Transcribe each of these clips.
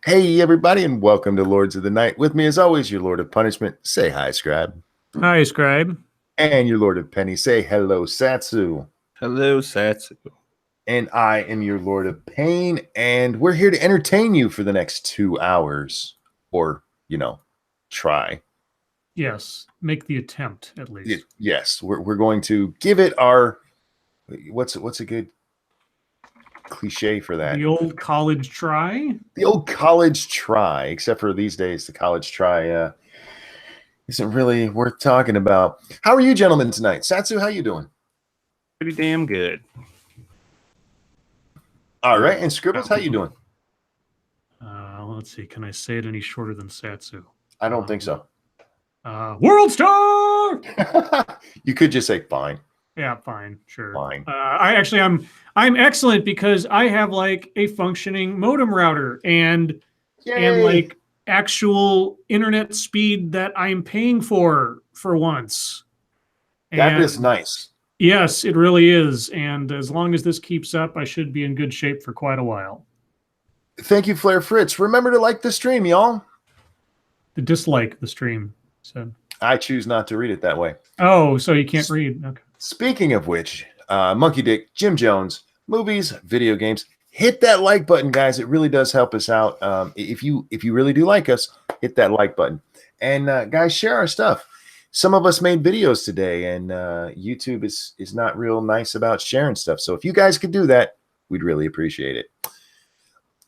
Hey, everybody, and welcome to Lords of the Night. With me, as always, your Lord of Punishment. Say hi, Scribe. Hi, Scribe. And your Lord of Penny. Say hello, Satsu. Hello, Satsu. And I am your Lord of Pain, and we're here to entertain you for the next 2 hours. Or, try. Yes, make the attempt, at least. Yes, we're going to give it our... What's a good cliche for that? The old college try? The old college try, except for these days, the college try isn't really worth talking about. How are you gentlemen tonight? Satsu, how you doing? Pretty damn good. All right, and Scribbles, how you doing? Let's see. Can I say it any shorter than Satsu? I don't think so. World Star! You could just say fine. Yeah, fine, sure. Fine. I'm excellent because I have like a functioning modem router and like actual internet speed that I'm paying for once. That is nice. Yes, it really is. And as long as this keeps up, I should be in good shape for quite a while. Thank you, Flair Fritz. Remember to like the stream, y'all. To dislike the stream. So I choose not to read it that way. Oh, so you can't read. Okay. Speaking of which, Monkey Dick, Jim Jones, movies, video games, hit that like button, guys. It really does help us out. If you really do like us, hit that like button. And guys, share our stuff. Some of us made videos today, and YouTube is not real nice about sharing stuff. So if you guys could do that, we'd really appreciate it.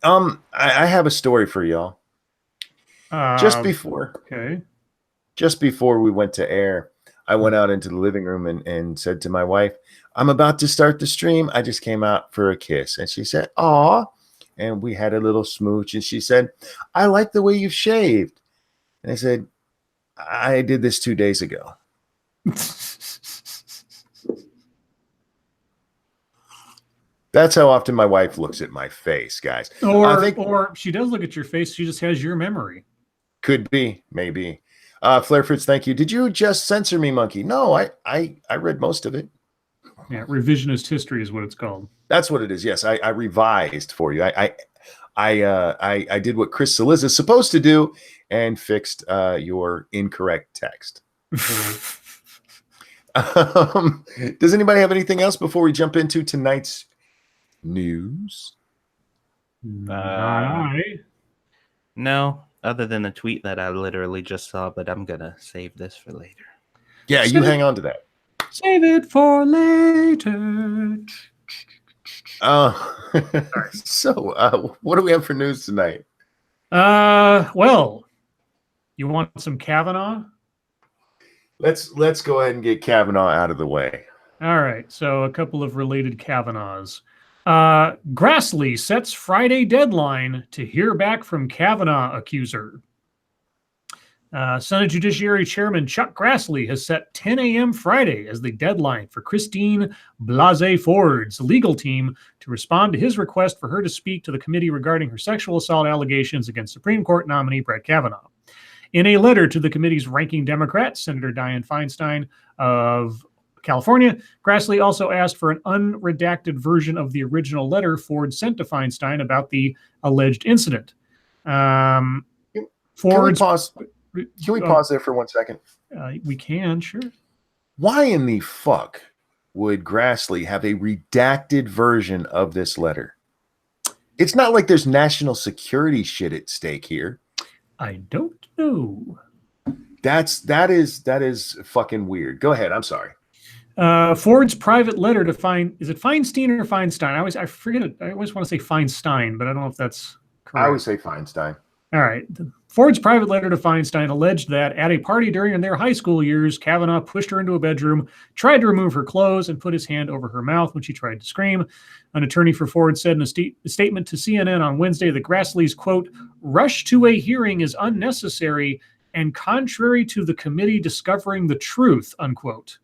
I have a story for y'all. Just before we went to air, I went out into the living room and said to my wife, I'm about to start the stream. I just came out for a kiss. And she said, aw. And we had a little smooch. And she said, I like the way you've shaved. And I said, I did this 2 days ago. That's how often my wife looks at my face, guys. Or she does look at your face. She just has your memory. Could be, maybe. Flair Fritz, thank you. Did you just censor me, Monkey? No, I read most of it. Yeah, revisionist history is what it's called. That's what it is. Yes, I revised for you. I did what Chris Saliza is supposed to do and fixed your incorrect text. Does anybody have anything else before we jump into tonight's news? No, other than a tweet that I literally just saw, but I'm gonna save this for later. Yeah, you hang on to that. Save it for later. So what do we have for news tonight? Well, you want some Kavanaugh? Let's go ahead and get Kavanaugh out of the way. All right, so a couple of related Kavanaughs. Grassley sets Friday deadline to hear back from Kavanaugh accuser. Senate Judiciary Chairman Chuck Grassley has set 10 a.m. Friday as the deadline for Christine Blasey Ford's legal team to respond to his request for her to speak to the committee regarding her sexual assault allegations against Supreme Court nominee Brett Kavanaugh. In a letter to the committee's ranking Democrat, Senator Dianne Feinstein of California, Grassley also asked for an unredacted version of the original letter Ford sent to Feinstein about the alleged incident. Can we pause there for 1 second? We can, sure. Why in the fuck would Grassley have a redacted version of this letter? It's not like there's national security shit at stake here. I don't know. That is fucking weird. Go ahead. I'm sorry. Ford's private letter to is it Feinstein or Feinstein? I forget it. I always want to say Feinstein, but I don't know if that's correct. I always say Feinstein. All right. Ford's private letter to Feinstein alleged that at a party during their high school years, Kavanaugh pushed her into a bedroom, tried to remove her clothes, and put his hand over her mouth when she tried to scream. An attorney for Ford said in a statement to CNN on Wednesday that Grassley's, quote, rush to a hearing is unnecessary and contrary to the committee discovering the truth, unquote.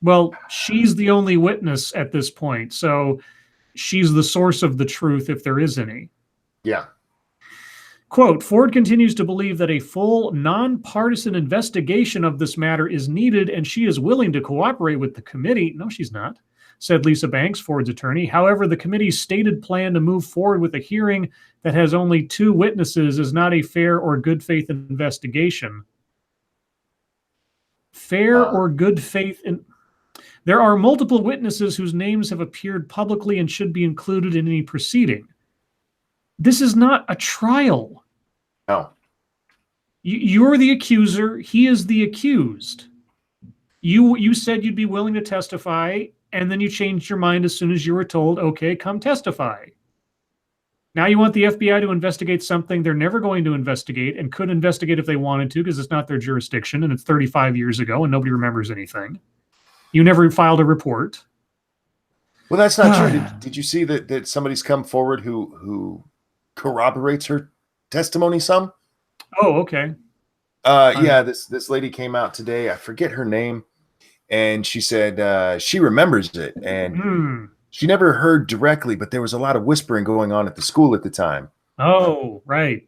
Well, she's the only witness at this point, so she's the source of the truth if there is any. Yeah. Quote, Ford continues to believe that a full, nonpartisan investigation of this matter is needed, and she is willing to cooperate with the committee. No, she's not. said Lisa Banks, Ford's attorney. However, the committee's stated plan to move forward with a hearing that has only 2 witnesses is not a fair or good faith investigation. Fair or good faith there are multiple witnesses whose names have appeared publicly and should be included in any proceeding. This is not a trial. No. You're the accuser. He is the accused. You said you'd be willing to testify, and then you changed your mind as soon as you were told, okay, come testify. Now you want the FBI to investigate something they're never going to investigate and could investigate if they wanted to because it's not their jurisdiction and it's 35 years ago and nobody remembers anything. You never filed a report. Well, that's not true. Did you see that somebody's come forward who corroborates her testimony some? Oh, okay. Yeah, this lady came out today. I forget her name. And she said she remembers it. And she never heard directly, but there was a lot of whispering going on at the school at the time. Oh, right.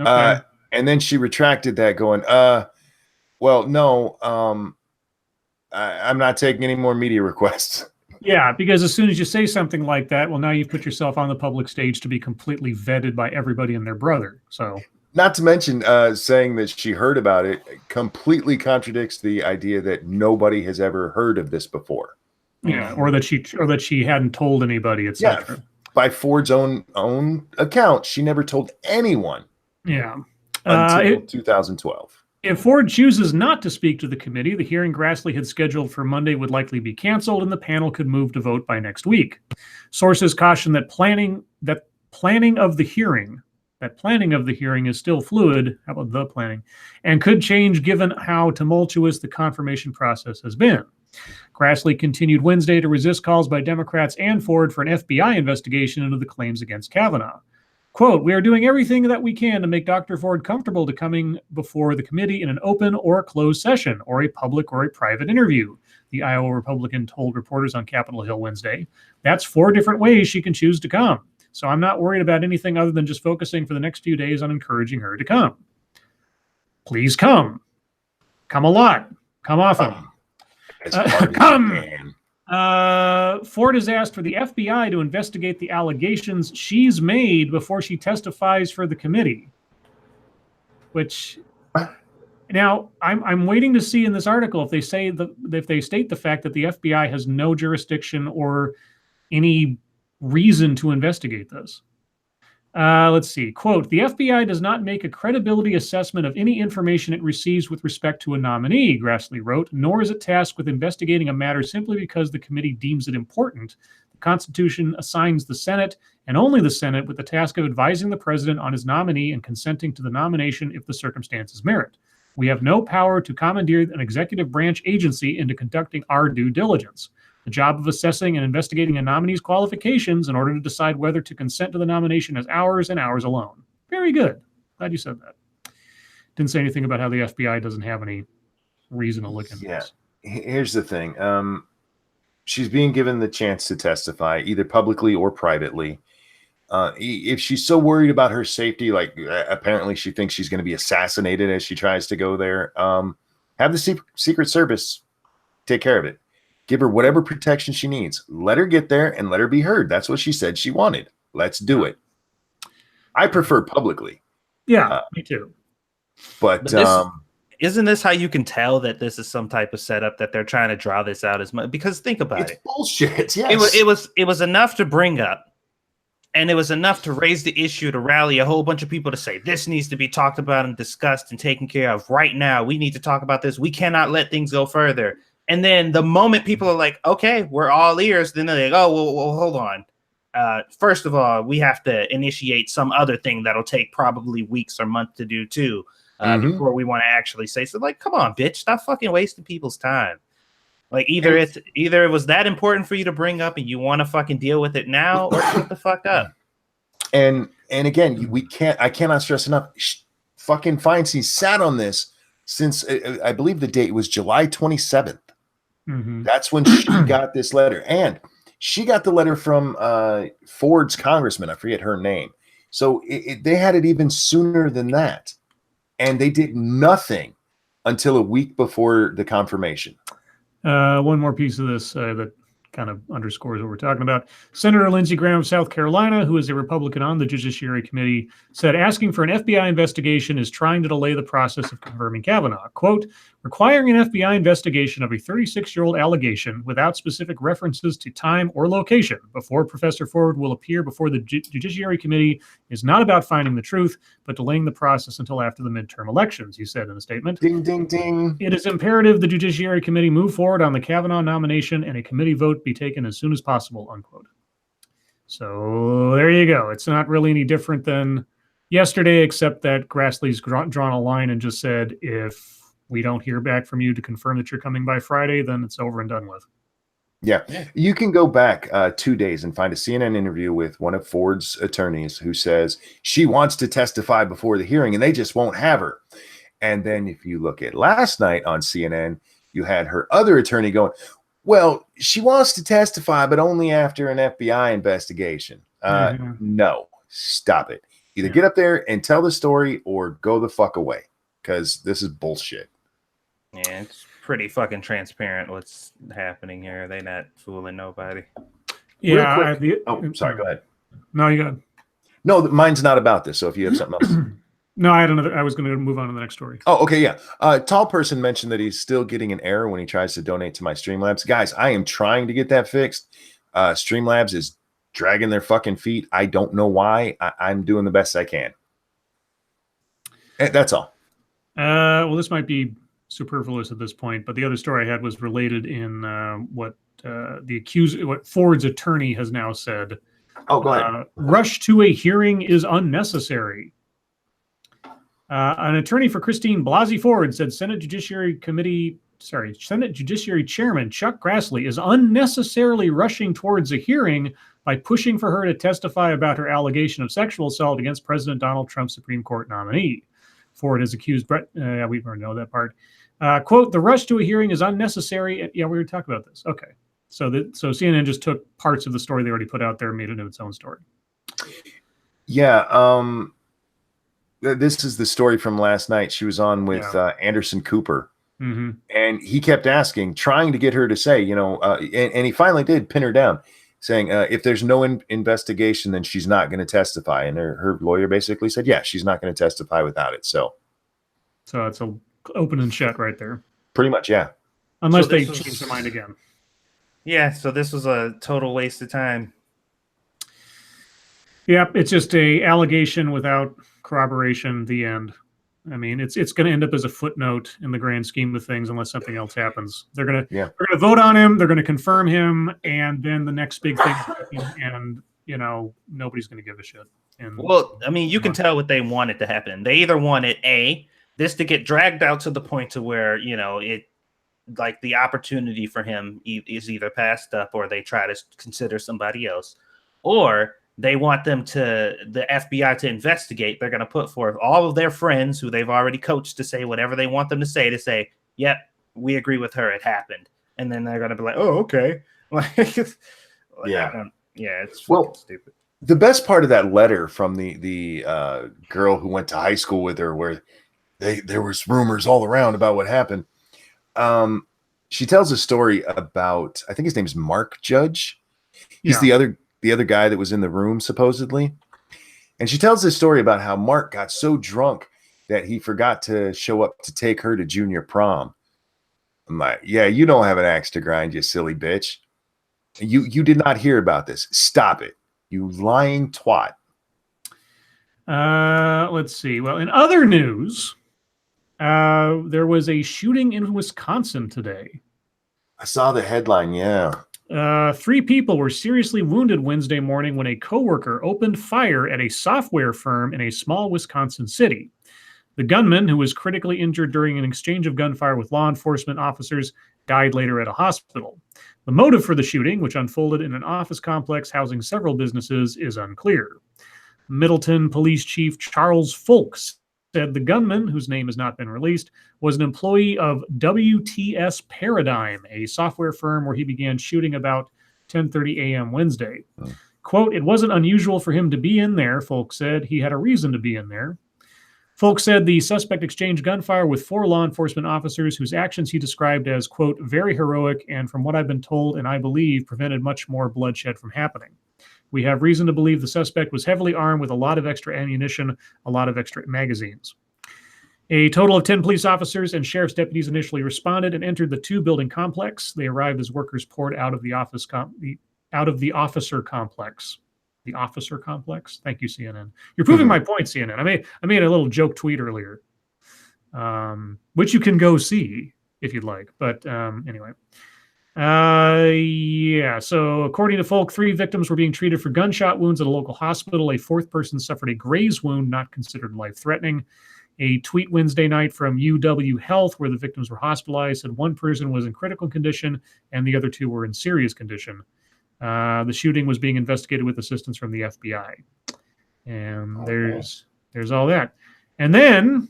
Okay. And then she retracted that going, well, no, I'm not taking any more media requests. Yeah, because as soon as you say something like that, well, now you've put yourself on the public stage to be completely vetted by everybody and their brother. So, not to mention saying that she heard about it completely contradicts the idea that nobody has ever heard of this before. Yeah, or that she hadn't told anybody, etc. Yeah, by Ford's own account, she never told anyone. Yeah, until 2012. If Ford chooses not to speak to the committee, the hearing Grassley had scheduled for Monday would likely be canceled, and the panel could move to vote by next week. Sources caution that planning of the hearing is still fluid. How about the planning? And could change given how tumultuous the confirmation process has been. Grassley continued Wednesday to resist calls by Democrats and Ford for an FBI investigation into the claims against Kavanaugh. Quote, "We are doing everything that we can to make Dr. Ford comfortable to coming before the committee in an open or a closed session or a public or a private interview," the Iowa Republican told reporters on Capitol Hill Wednesday. "That's 4 different ways she can choose to come. So I'm not worried about anything other than just focusing for the next few days on encouraging her to come. Please come. Come a lot. Come often. Come." Ford has asked for the FBI to investigate the allegations she's made before she testifies for the committee. Which, now I'm waiting to see in this article if they state the fact that the FBI has no jurisdiction or any reason to investigate this. Let's see. Quote, "The FBI does not make a credibility assessment of any information it receives with respect to a nominee," Grassley wrote, "nor is it tasked with investigating a matter simply because the committee deems it important. The Constitution assigns the Senate, and only the Senate, with the task of advising the president on his nominee and consenting to the nomination if the circumstances merit. We have no power to commandeer an executive branch agency into conducting our due diligence. The job of assessing and investigating a nominee's qualifications in order to decide whether to consent to the nomination is ours and ours alone." Very good. Glad you said that. Didn't say anything about how the FBI doesn't have any reason to look into this. Here's the thing. She's being given the chance to testify either publicly or privately. If she's so worried about her safety, like apparently she thinks she's going to be assassinated as she tries to go there, have the Secret Service take care of it. Give her whatever protection she needs. Let her get there and let her be heard. That's what she said she wanted. Let's do it. I prefer publicly. Yeah, me too. But isn't this how you can tell that this is some type of setup that they're trying to draw this out as much? Because think about it. It's bullshit. Yes. It was enough to bring up, and it was enough to raise the issue to rally a whole bunch of people to say this needs to be talked about and discussed and taken care of right now. We need to talk about this. We cannot let things go further. And then the moment people are like, okay, we're all ears, then they're like, oh, well hold on. First of all, we have to initiate some other thing that'll take probably weeks or months to do too, before we want to actually say so. Like, come on, bitch, stop fucking wasting people's time. Like either it was that important for you to bring up and you want to fucking deal with it now, or shut the fuck up. And again, I cannot stress enough. Fucking Feinstein sat on this since I believe the date was July 27th. Mm-hmm. That's when she got this letter. And she got the letter from Ford's congressman. I forget her name. So they had it even sooner than that. And they did nothing until a week before the confirmation. One more piece of this that kind of underscores what we're talking about. Senator Lindsey Graham of South Carolina, who is a Republican on the Judiciary Committee, said asking for an FBI investigation is trying to delay the process of confirming Kavanaugh. Quote, requiring an FBI investigation of a 36-year-old allegation without specific references to time or location before Professor Ford will appear before the Judiciary Committee is not about finding the truth, but delaying the process until after the midterm elections, he said in a statement. Ding, ding, ding. It is imperative the Judiciary Committee move forward on the Kavanaugh nomination and a committee vote be taken as soon as possible, unquote. So there you go. It's not really any different than yesterday, except that Grassley's drawn a line and just said, if we don't hear back from you to confirm that you're coming by Friday, then it's over and done with. Yeah. You can go back 2 days and find a CNN interview with one of Ford's attorneys who says she wants to testify before the hearing and they just won't have her. And then if you look at last night on CNN, you had her other attorney going, well, she wants to testify, but only after an FBI investigation. No, stop it. Either get up there and tell the story or go the fuck away, because this is bullshit. Yeah, it's pretty fucking transparent what's happening here. They not fooling nobody. Yeah. Sorry, go ahead. No, you got it. No, mine's not about this. So if you have something else. No, I had another. I was going to move on to the next story. Oh, okay, yeah. Tall person mentioned that he's still getting an error when he tries to donate to my Streamlabs. Guys, I am trying to get that fixed. Streamlabs is dragging their fucking feet. I don't know why. I'm doing the best I can. That's all. Well, this might be superfluous at this point, but the other story I had was related in what Ford's attorney has now said. Oh, go ahead. Rush to a hearing is unnecessary. An attorney for Christine Blasey Ford said Senate Judiciary Chairman Chuck Grassley is unnecessarily rushing towards a hearing by pushing for her to testify about her allegation of sexual assault against President Donald Trump's Supreme Court nominee. Ford has accused Brett. We already know that part. Quote, the rush to a hearing is unnecessary. Yeah, we were talking about this. Okay. So CNN just took parts of the story they already put out there and made it into its own story. Yeah. This is the story from last night. She was on with Anderson Cooper. Mm-hmm. And he kept trying to get her to say, and he finally did pin her down, saying, if there's no investigation, then she's not going to testify. And her lawyer basically said, yeah, she's not going to testify without it. So it's a open and shut right there. Pretty much, yeah. Unless they change their mind again. Yeah, so this was a total waste of time. Yeah, it's just a allegation without corroboration. The end. I mean, it's going to end up as a footnote in the grand scheme of things, unless something else happens. They're going to vote on him. They're going to confirm him, and then the next big thing, and nobody's going to give a shit. Well, I mean, you can tell what they wanted to happen. They either wanted this to get dragged out to the point to where it, like, the opportunity for him is either passed up, or they try to consider somebody else, or they want the FBI to investigate. They're going to put forth all of their friends who they've already coached to say whatever they want them to say, yep, we agree with her. It happened. And then they're going to be like, oh, okay. It's fucking stupid. The best part of that letter from the girl who went to high school with her, where there was rumors all around about what happened. She tells a story about, I think his name is Mark Judge. He's the other guy that was in the room, supposedly. And she tells this story about how Mark got so drunk that he forgot to show up to take her to junior prom. I'm like, yeah, you don't have an axe to grind, you silly bitch. You did not hear about this. Stop it, you lying twat. Let's see. Well, in other news, there was a shooting in Wisconsin today. I saw the headline, yeah. 3 people were seriously wounded Wednesday morning when a coworker opened fire at a software firm in a small Wisconsin city. The gunman, who was critically injured during an exchange of gunfire with law enforcement officers, died later at a hospital. The motive for the shooting, which unfolded in an office complex housing several businesses, is unclear. Middleton Police Chief Charles Folks said the gunman, whose name has not been released, was an employee of WTS Paradigm, a software firm where he began shooting about 10:30 a.m. Wednesday. Quote, it wasn't unusual for him to be in there, Folks said. He had a reason to be in there. Folk said the suspect exchanged gunfire with 4 law enforcement officers whose actions he described as, quote, very heroic and, from what I've been told and I believe, prevented much more bloodshed from happening. We have reason to believe the suspect was heavily armed with a lot of extra ammunition, a lot of extra magazines. A total of 10 police officers and sheriff's deputies initially responded and entered the 2-building complex. They arrived as workers poured out of the officer complex. The officer complex. Thank you, CNN. You're proving my point, CNN. I made a little joke tweet earlier, which you can go see if you'd like. But anyway, yeah. So according to Folk, 3 victims were being treated for gunshot wounds at a local hospital. A 4th person suffered a graze wound, not considered life-threatening. A tweet Wednesday night from UW Health, where the victims were hospitalized, said 1 person was in critical condition and the other 2 were in serious condition. The shooting was being investigated with assistance from the FBI. And there's all that. And then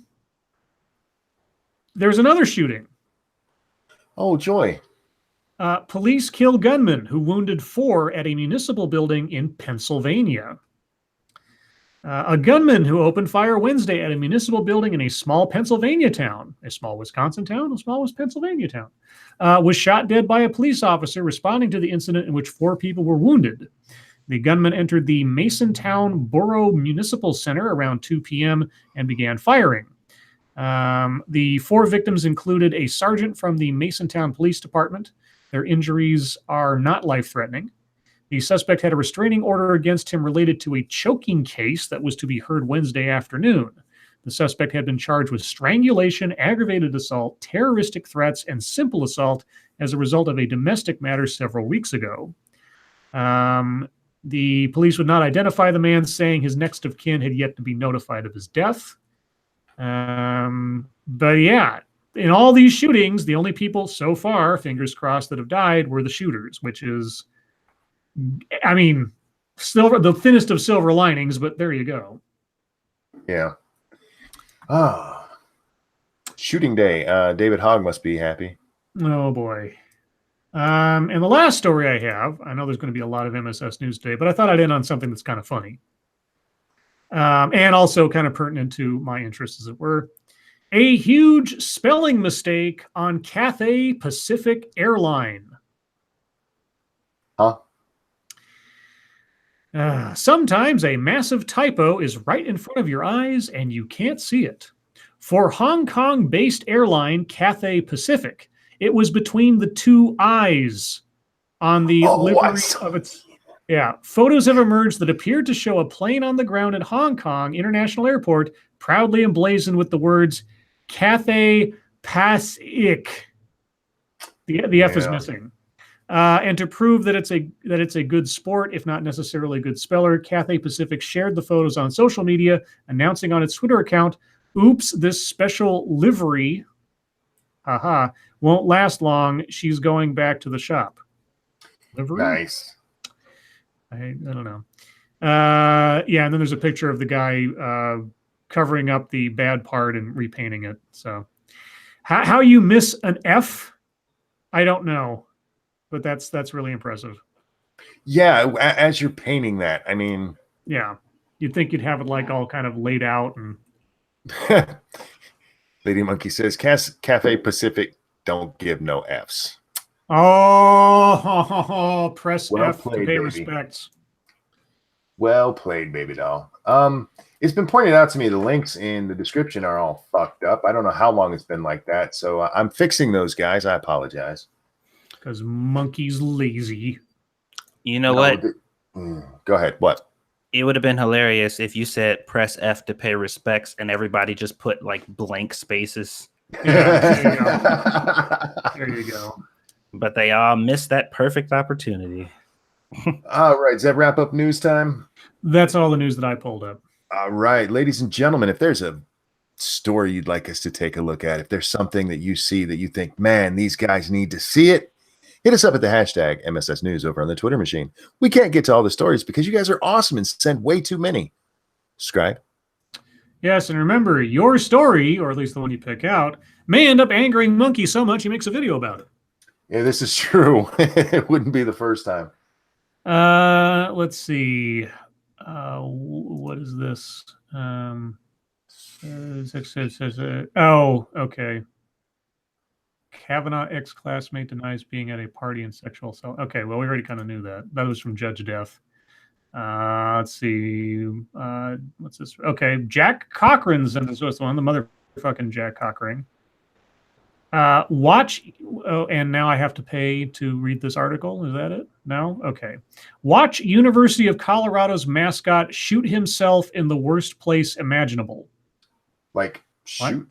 there's another shooting. Oh, joy. Police kill gunman who wounded 4 at a municipal building in Pennsylvania. A gunman who opened fire Wednesday at a municipal building in a small Pennsylvania town, a small Wisconsin town, a small Pennsylvania town, was shot dead by a police officer responding to the incident in which 4 people were wounded. The gunman entered the Masontown Borough Municipal Center around 2 p.m. and began firing. The 4 victims included a sergeant from the Masontown Police Department. Their injuries are not life-threatening. The suspect had a restraining order against him related to a choking case that was to be heard Wednesday afternoon. The suspect had been charged with strangulation, aggravated assault, terroristic threats, and simple assault as a result of a domestic matter several weeks ago. The police would not identify the man, saying his next of kin had yet to be notified of his death. But yeah, in all these shootings, the only people so far, fingers crossed, that have died were the shooters, which is, I mean, the thinnest of silver linings, but there you go. Yeah. Shooting day. David Hogg must be happy. Oh, boy. And the last story I have, I know there's going to be a lot of MSS news today, but I thought I'd end on something that's kind of funny. And also kind of pertinent to my interests, as it were. A huge spelling mistake on Cathay Pacific Airline. Huh? Sometimes a massive typo is right in front of your eyes and you can't see it. For Hong Kong-based airline Cathay Pacific, it was between the 2 eyes on the livery of its... Yeah, photos have emerged that appeared to show a plane on the ground at Hong Kong International Airport, proudly emblazoned with the words Cathay Pacific. The F is missing. And to prove that it's a good sport, if not necessarily a good speller, Cathay Pacific shared the photos on social media, announcing on its Twitter account, "Oops, this special livery, won't last long. She's going back to the shop." Livery? Nice. I don't know. Yeah, and then there's a picture of the guy covering up the bad part and repainting it. So how you miss an F, I don't know. But that's really impressive. Yeah, as you're painting that, I mean... Yeah, you'd think you'd have it like all kind of laid out. And Lady Monkey says, Cathay Pacific don't give no Fs. Oh, press Well F played, to pay baby. respects. Well played, baby doll. It's been pointed out to me the links in the description are all fucked up. I don't know how long it's been like that, so I'm fixing those, guys. I apologize. Because Monkey's lazy. You know what? Go ahead. What? It would have been hilarious if you said press F to pay respects and everybody just put like blank spaces. Yeah, there you go. There you go. But they all missed that perfect opportunity. All right. Does that wrap up news time? That's all the news that I pulled up. All right. Ladies and gentlemen, if there's a story you'd like us to take a look at, if there's something that you see that you think, man, these guys need to see it, hit us up at the hashtag MSS News over on the Twitter machine. We can't get to all the stories because you guys are awesome and send way too many. Scribe? Yes, and remember, your story, or at least the one you pick out, may end up angering Monkey so much he makes a video about it. Yeah, this is true. It wouldn't be the first time. Let's see. What is this? Oh, okay. Kavanaugh ex-classmate denies being at a party and sexual assault. Okay, well, we already kind of knew that. That was from Judge Death. Let's see. What's this? Okay, Jack Cochran's in this one. The motherfucking Jack Cochran. Watch. Oh, and now I have to pay to read this article. Is that it? No? Okay. Watch University of Colorado's mascot shoot himself in the worst place imaginable. Like, shoot.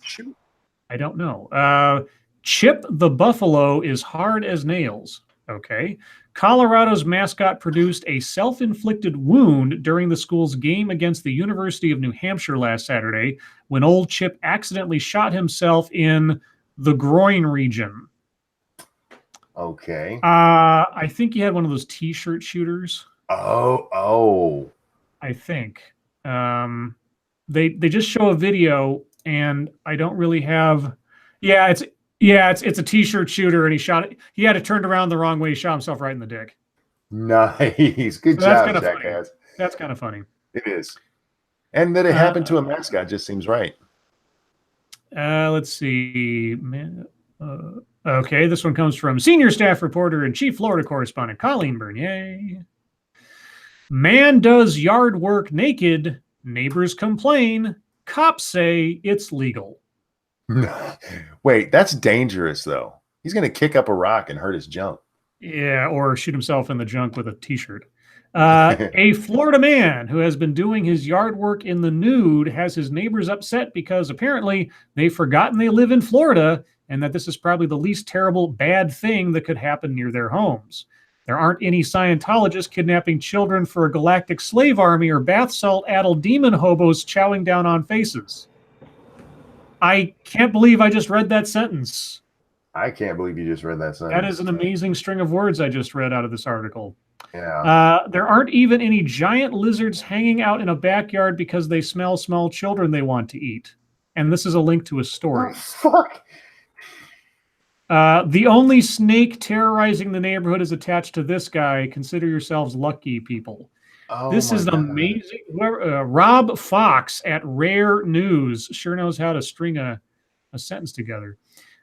I don't know. Chip the Buffalo is hard as nails. Okay. Colorado's mascot produced a self-inflicted wound during the school's game against the University of New Hampshire last Saturday when old Chip accidentally shot himself in the groin region. Okay. I think he had one of those T-shirt shooters. Oh. I think. They just show a video, and I don't really have. It's a T-shirt shooter, and he shot it. He had it turned around the wrong way. He shot himself right in the dick. Nice, good job, Jackass. That's kind of funny. It is, and that it happened to a mascot just seems right. Let's see. Okay, this one comes from senior staff reporter and chief Florida correspondent Colleen Bernier. Man does yard work naked. Neighbors complain. Cops say it's legal. Wait, that's dangerous, though. He's going to kick up a rock and hurt his junk. Yeah, or shoot himself in the junk with a T-shirt. A Florida man who has been doing his yard work in the nude has his neighbors upset because apparently they've forgotten they live in Florida and that this is probably the least terrible bad thing that could happen near their homes. There aren't any Scientologists kidnapping children for a galactic slave army or bath salt-addled demon hobos chowing down on faces. I can't believe I just read that sentence. I can't believe you just read that sentence. That is an amazing string of words I just read out of this article. Yeah. There aren't even any giant lizards hanging out in a backyard because they smell small children they want to eat. And this is a link to a story. Fuck. The only snake terrorizing the neighborhood is attached to this guy. Consider yourselves lucky, people. Oh, this is amazing. Rob Fox at Rare News sure knows how to string a sentence together.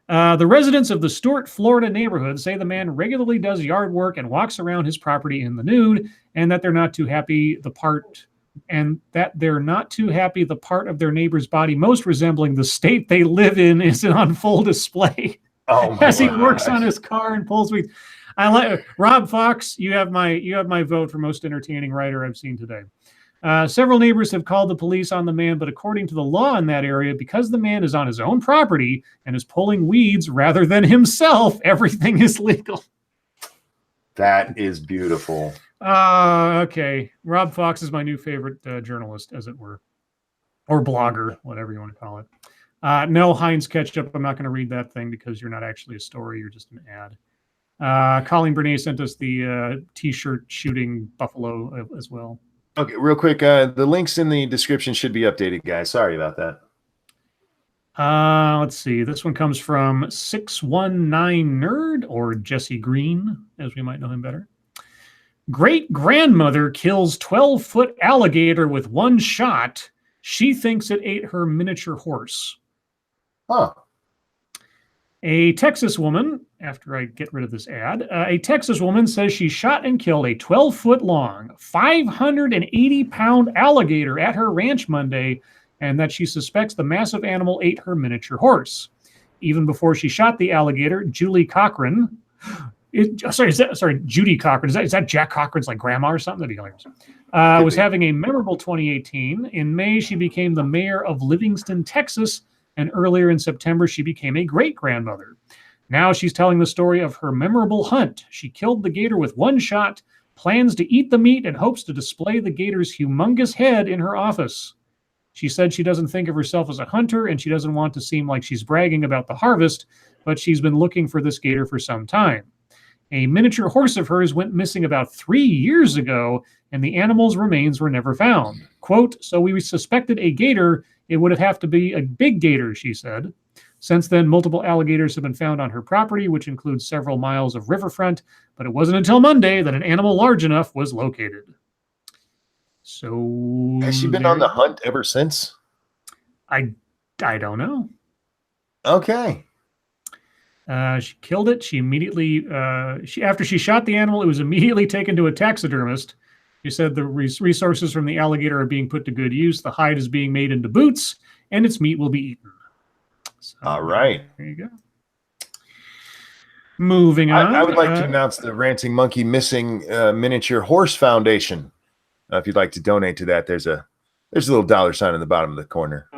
The residents of the Stuart, Florida neighborhood say the man regularly does yard work and walks around his property in the nude, and that they're not too happy the part of their neighbor's body most resembling the state they live in is on full display. Oh, as he works on his car and pulls weeds. I like Rob Fox. You have my vote for most entertaining writer I've seen today. Several neighbors have called the police on the man, but according to the law in that area, because the man is on his own property and is pulling weeds rather than himself, everything is legal. That is beautiful. Okay. Rob Fox is my new favorite journalist, as it were, or blogger, whatever you want to call it. No, Heinz Ketchup. I'm not going to read that thing because you're not actually a story. You're just an ad. Colleen Bernier sent us the T-shirt shooting buffalo as well. Okay, real quick. The links in the description should be updated, guys. Sorry about that. Let's see. This one comes from 619 Nerd, or Jesse Green, as we might know him better. Great-grandmother kills 12-foot alligator with one shot. She thinks it ate her miniature horse. Huh. A Texas woman, after I get rid of this ad, a Texas woman says she shot and killed a 12-foot-long, 580-pound alligator at her ranch Monday, and that she suspects the massive animal ate her miniature horse. Even before she shot the alligator, Judy Cochran. Judy Cochran. Is that Jack Cochran's like grandma or something? That'd be hilarious. Was having a memorable 2018. In May, she became the mayor of Livingston, Texas, and earlier in September, she became a great-grandmother. Now she's telling the story of her memorable hunt. She killed the gator with one shot, plans to eat the meat, and hopes to display the gator's humongous head in her office. She said she doesn't think of herself as a hunter, and she doesn't want to seem like she's bragging about the harvest, but she's been looking for this gator for some time. A miniature horse of hers went missing about 3 years ago, and the animal's remains were never found. Quote, so we suspected a gator. It would have to be a big gator, she said. Since then, multiple alligators have been found on her property, which includes several miles of riverfront, but it wasn't until Monday that an animal large enough was located. So has she been on the hunt ever since? I don't know. Okay. She killed it. She immediately, after she shot the animal, it was immediately taken to a taxidermist. She said the resources from the alligator are being put to good use. The hide is being made into boots, and its meat will be eaten. So, All right. There you go. Moving on. I would like to announce the Ranting Monkey Missing Miniature Horse Foundation. If you'd like to donate to that, there's a little dollar sign in the bottom of the corner.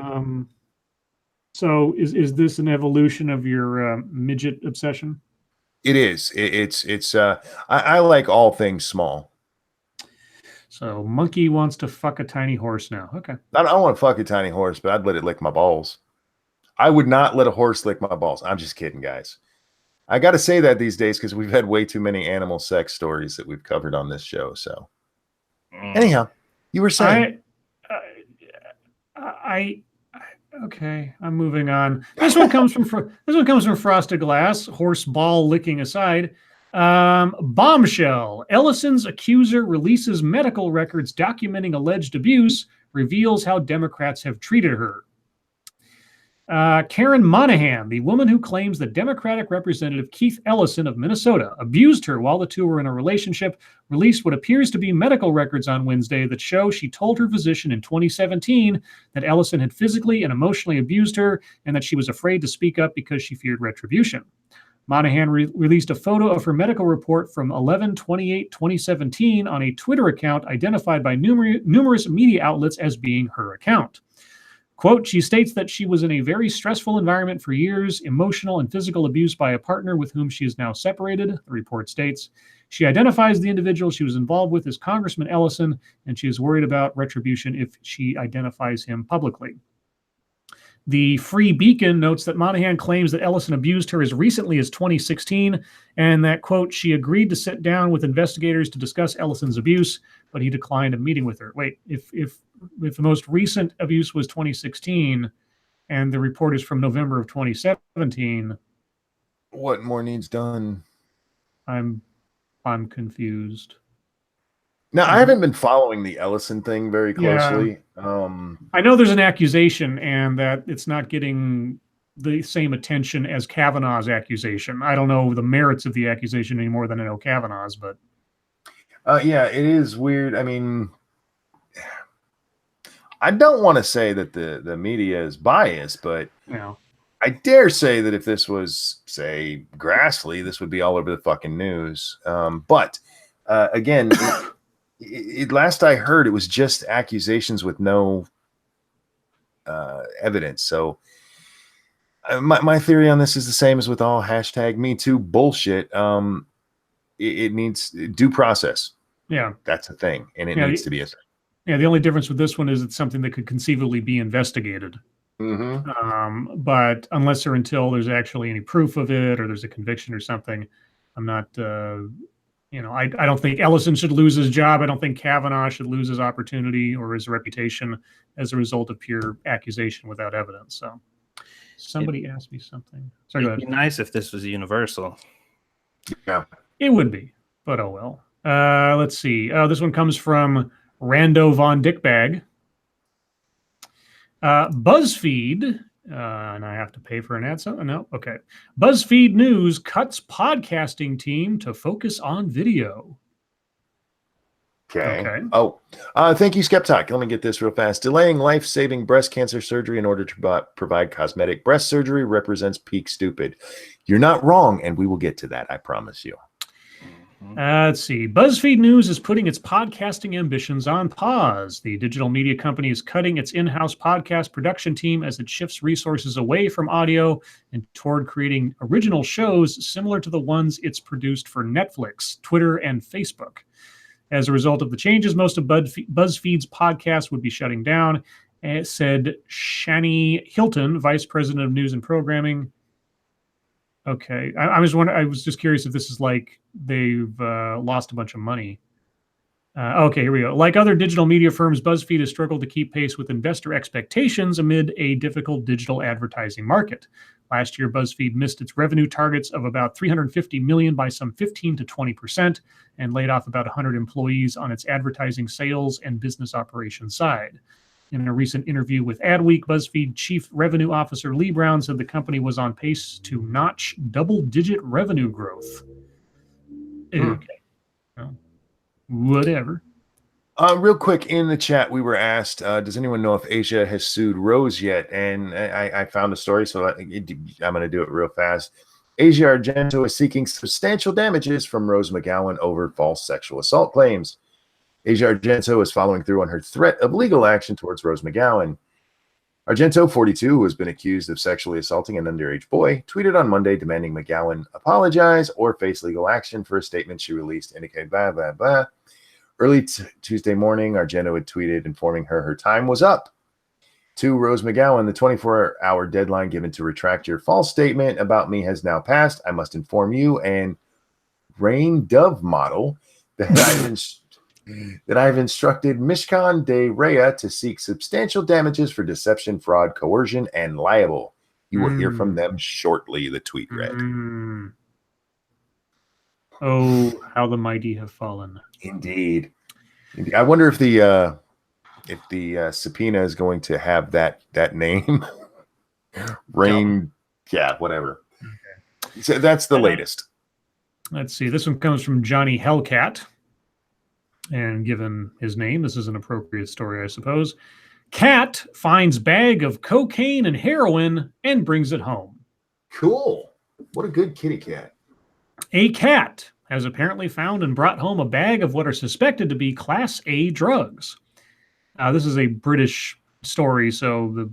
So is this an evolution of your midget obsession? It is. I like all things small. So monkey wants to fuck a tiny horse now. Okay. I don't want to fuck a tiny horse, but I'd let it lick my balls. I would not let a horse lick my balls. I'm just kidding, guys. I got to say that these days because we've had way too many animal sex stories that we've covered on this show. So anyhow, you were saying. Okay, I'm moving on. This one comes from Frosted Glass. Horse ball licking aside. Bombshell. Ellison's accuser releases medical records documenting alleged abuse. Reveals how Democrats have treated her. Karen Monahan, the woman who claims that Democratic Representative Keith Ellison of Minnesota abused her while the two were in a relationship, released what appears to be medical records on Wednesday that show she told her physician in 2017 that Ellison had physically and emotionally abused her and that she was afraid to speak up because she feared retribution. Monahan released a photo of her medical report from 11/28/2017 on a Twitter account identified by numerous media outlets as being her account. Quote, she states that she was in a very stressful environment for years, emotional and physical abuse by a partner with whom she is now separated, the report states. She identifies the individual she was involved with as Congressman Ellison, and she is worried about retribution if she identifies him publicly. The Free Beacon notes that Monahan claims that Ellison abused her as recently as 2016, and that, quote, she agreed to sit down with investigators to discuss Ellison's abuse, but he declined a meeting with her. Wait, if the most recent abuse was 2016 and the report is from November of 2017, what more needs done? I'm confused. Now, I haven't been following the Ellison thing very closely. Yeah. I know there's an accusation and that it's not getting the same attention as Kavanaugh's accusation. I don't know the merits of the accusation any more than I know Kavanaugh's, but yeah, it is weird. I mean, I don't want to say that the media is biased, but I dare say that if this was, say, Grassley, this would be all over the fucking news. But again, last I heard, it was just accusations with no evidence. So my theory on this is the same as with all #MeToo bullshit. It needs due process. Yeah, that's a thing, and it needs to be a thing. Yeah, the only difference with this one is it's something that could conceivably be investigated. Mm-hmm. But unless or until there's actually any proof of it or there's a conviction or something, I'm not, I don't think Ellison should lose his job. I don't think Kavanaugh should lose his opportunity or his reputation as a result of pure accusation without evidence. So somebody asked me something. Sorry, go ahead. It'd be nice if this was universal. Yeah. It would be, but oh well. Let's see. This one comes from Rando Von Dickbag. BuzzFeed, and I have to pay for an ad. So no, okay. BuzzFeed News cuts podcasting team to focus on video. Okay. Oh, thank you, Skeptic. Let me get this real fast. Delaying life-saving breast cancer surgery in order to provide cosmetic breast surgery represents peak stupid. You're not wrong, and we will get to that, I promise you. Let's see. BuzzFeed News is putting its podcasting ambitions on pause. The digital media company is cutting its in-house podcast production team as it shifts resources away from audio and toward creating original shows similar to the ones it's produced for Netflix, Twitter, and Facebook. As a result of the changes, most of BuzzFeed's podcasts would be shutting down, said Shani Hilton, Vice President of News and Programming. Okay, I was just curious if this is like they've lost a bunch of money. Okay, here we go. Like other digital media firms, BuzzFeed has struggled to keep pace with investor expectations amid a difficult digital advertising market. Last year, BuzzFeed missed its revenue targets of about $350 million by some 15 to 20% and laid off about 100 employees on its advertising, sales, and business operations side. In a recent interview with Adweek, BuzzFeed Chief Revenue Officer Lee Brown said the company was on pace to notch double-digit revenue growth. Okay. Well, whatever. Real quick, in the chat, we were asked, does anyone know if Asia has sued Rose yet? And I found a story, so I'm going to do it real fast. Asia Argento is seeking substantial damages from Rose McGowan over false sexual assault claims. Asia Argento is following through on her threat of legal action towards Rose McGowan. Argento, 42, who has been accused of sexually assaulting an underage boy, tweeted on Monday demanding McGowan apologize or face legal action for a statement she released indicating blah, blah, blah. Early Tuesday morning, Argento had tweeted informing her time was up. To Rose McGowan, the 24-hour deadline given to retract your false statement about me has now passed. I must inform you and Rain Dove model that I've instructed Mishkan de Rea to seek substantial damages for deception, fraud, coercion, and libel. You will hear from them shortly, the tweet read. Oh, how the mighty have fallen. Indeed. I wonder if the subpoena is going to have that name. Rain, yeah, whatever. Okay. So that's the latest. Let's see. This one comes from Johnny Hellcat. And given his name, this is an appropriate story, I suppose. Cat finds bag of cocaine and heroin and brings it home. Cool. What a good kitty cat. A cat has apparently found and brought home a bag of what are suspected to be Class A drugs. This is a British story, so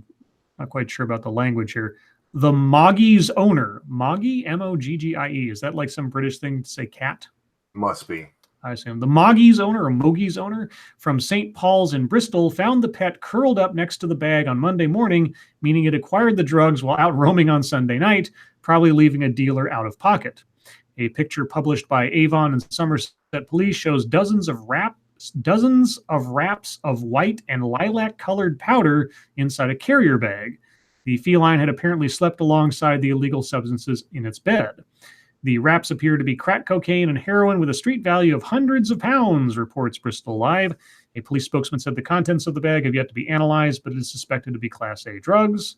not quite sure about the language here. The Moggie's owner, Moggie, M-O-G-G-I-E. Is that like some British thing to say cat? Must be. I assume. The Moggie's owner, or Moggie's owner, from St. Paul's in Bristol, found the pet curled up next to the bag on Monday morning, meaning it acquired the drugs while out roaming on Sunday night, probably leaving a dealer out of pocket. A picture published by Avon and Somerset Police shows dozens of wraps of white and lilac-colored powder inside a carrier bag. The feline had apparently slept alongside the illegal substances in its bed. The wraps appear to be crack cocaine and heroin with a street value of hundreds of pounds, reports Bristol Live. A police spokesman said the contents of the bag have yet to be analyzed, but it is suspected to be Class A drugs.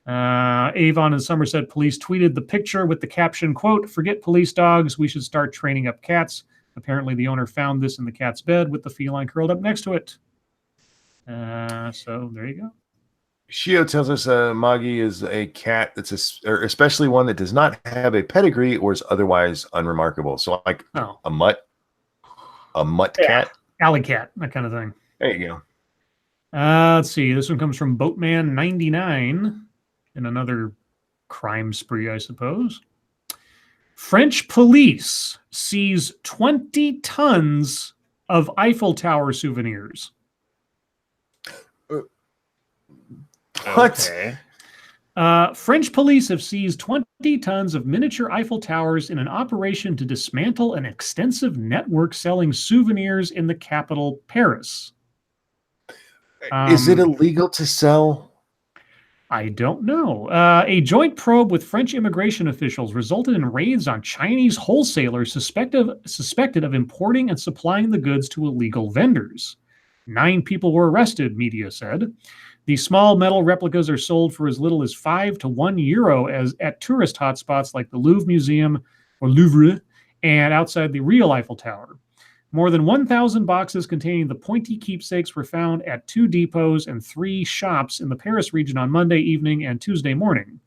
Avon and Somerset Police tweeted the picture with the caption, quote, "Forget police dogs, we should start training up cats." Apparently the owner found this in the cat's bed with the feline curled up next to it. So there you go. Shio tells us Moggie is a cat that's especially one that does not have a pedigree or is otherwise unremarkable. So like a mutt cat, alley cat, that kind of thing. There you go. Let's see. This one comes from Boatman 99 in another crime spree, I suppose. French police seize 20 tons of Eiffel Tower souvenirs. What? Okay. French police have seized 20 tons of miniature Eiffel Towers in an operation to dismantle an extensive network selling souvenirs in the capital, Paris. Is it illegal to sell? I don't know. A joint probe with French immigration officials resulted in raids on Chinese wholesalers suspected of importing and supplying the goods to illegal vendors. 9 people were arrested, media said. The small metal replicas are sold for as little as €5 to €1 at tourist hotspots like the Louvre Museum or Louvre and outside the real Eiffel Tower. More than 1,000 boxes containing the pointy keepsakes were found at 2 depots and 3 shops in the Paris region on Monday evening and Tuesday morning.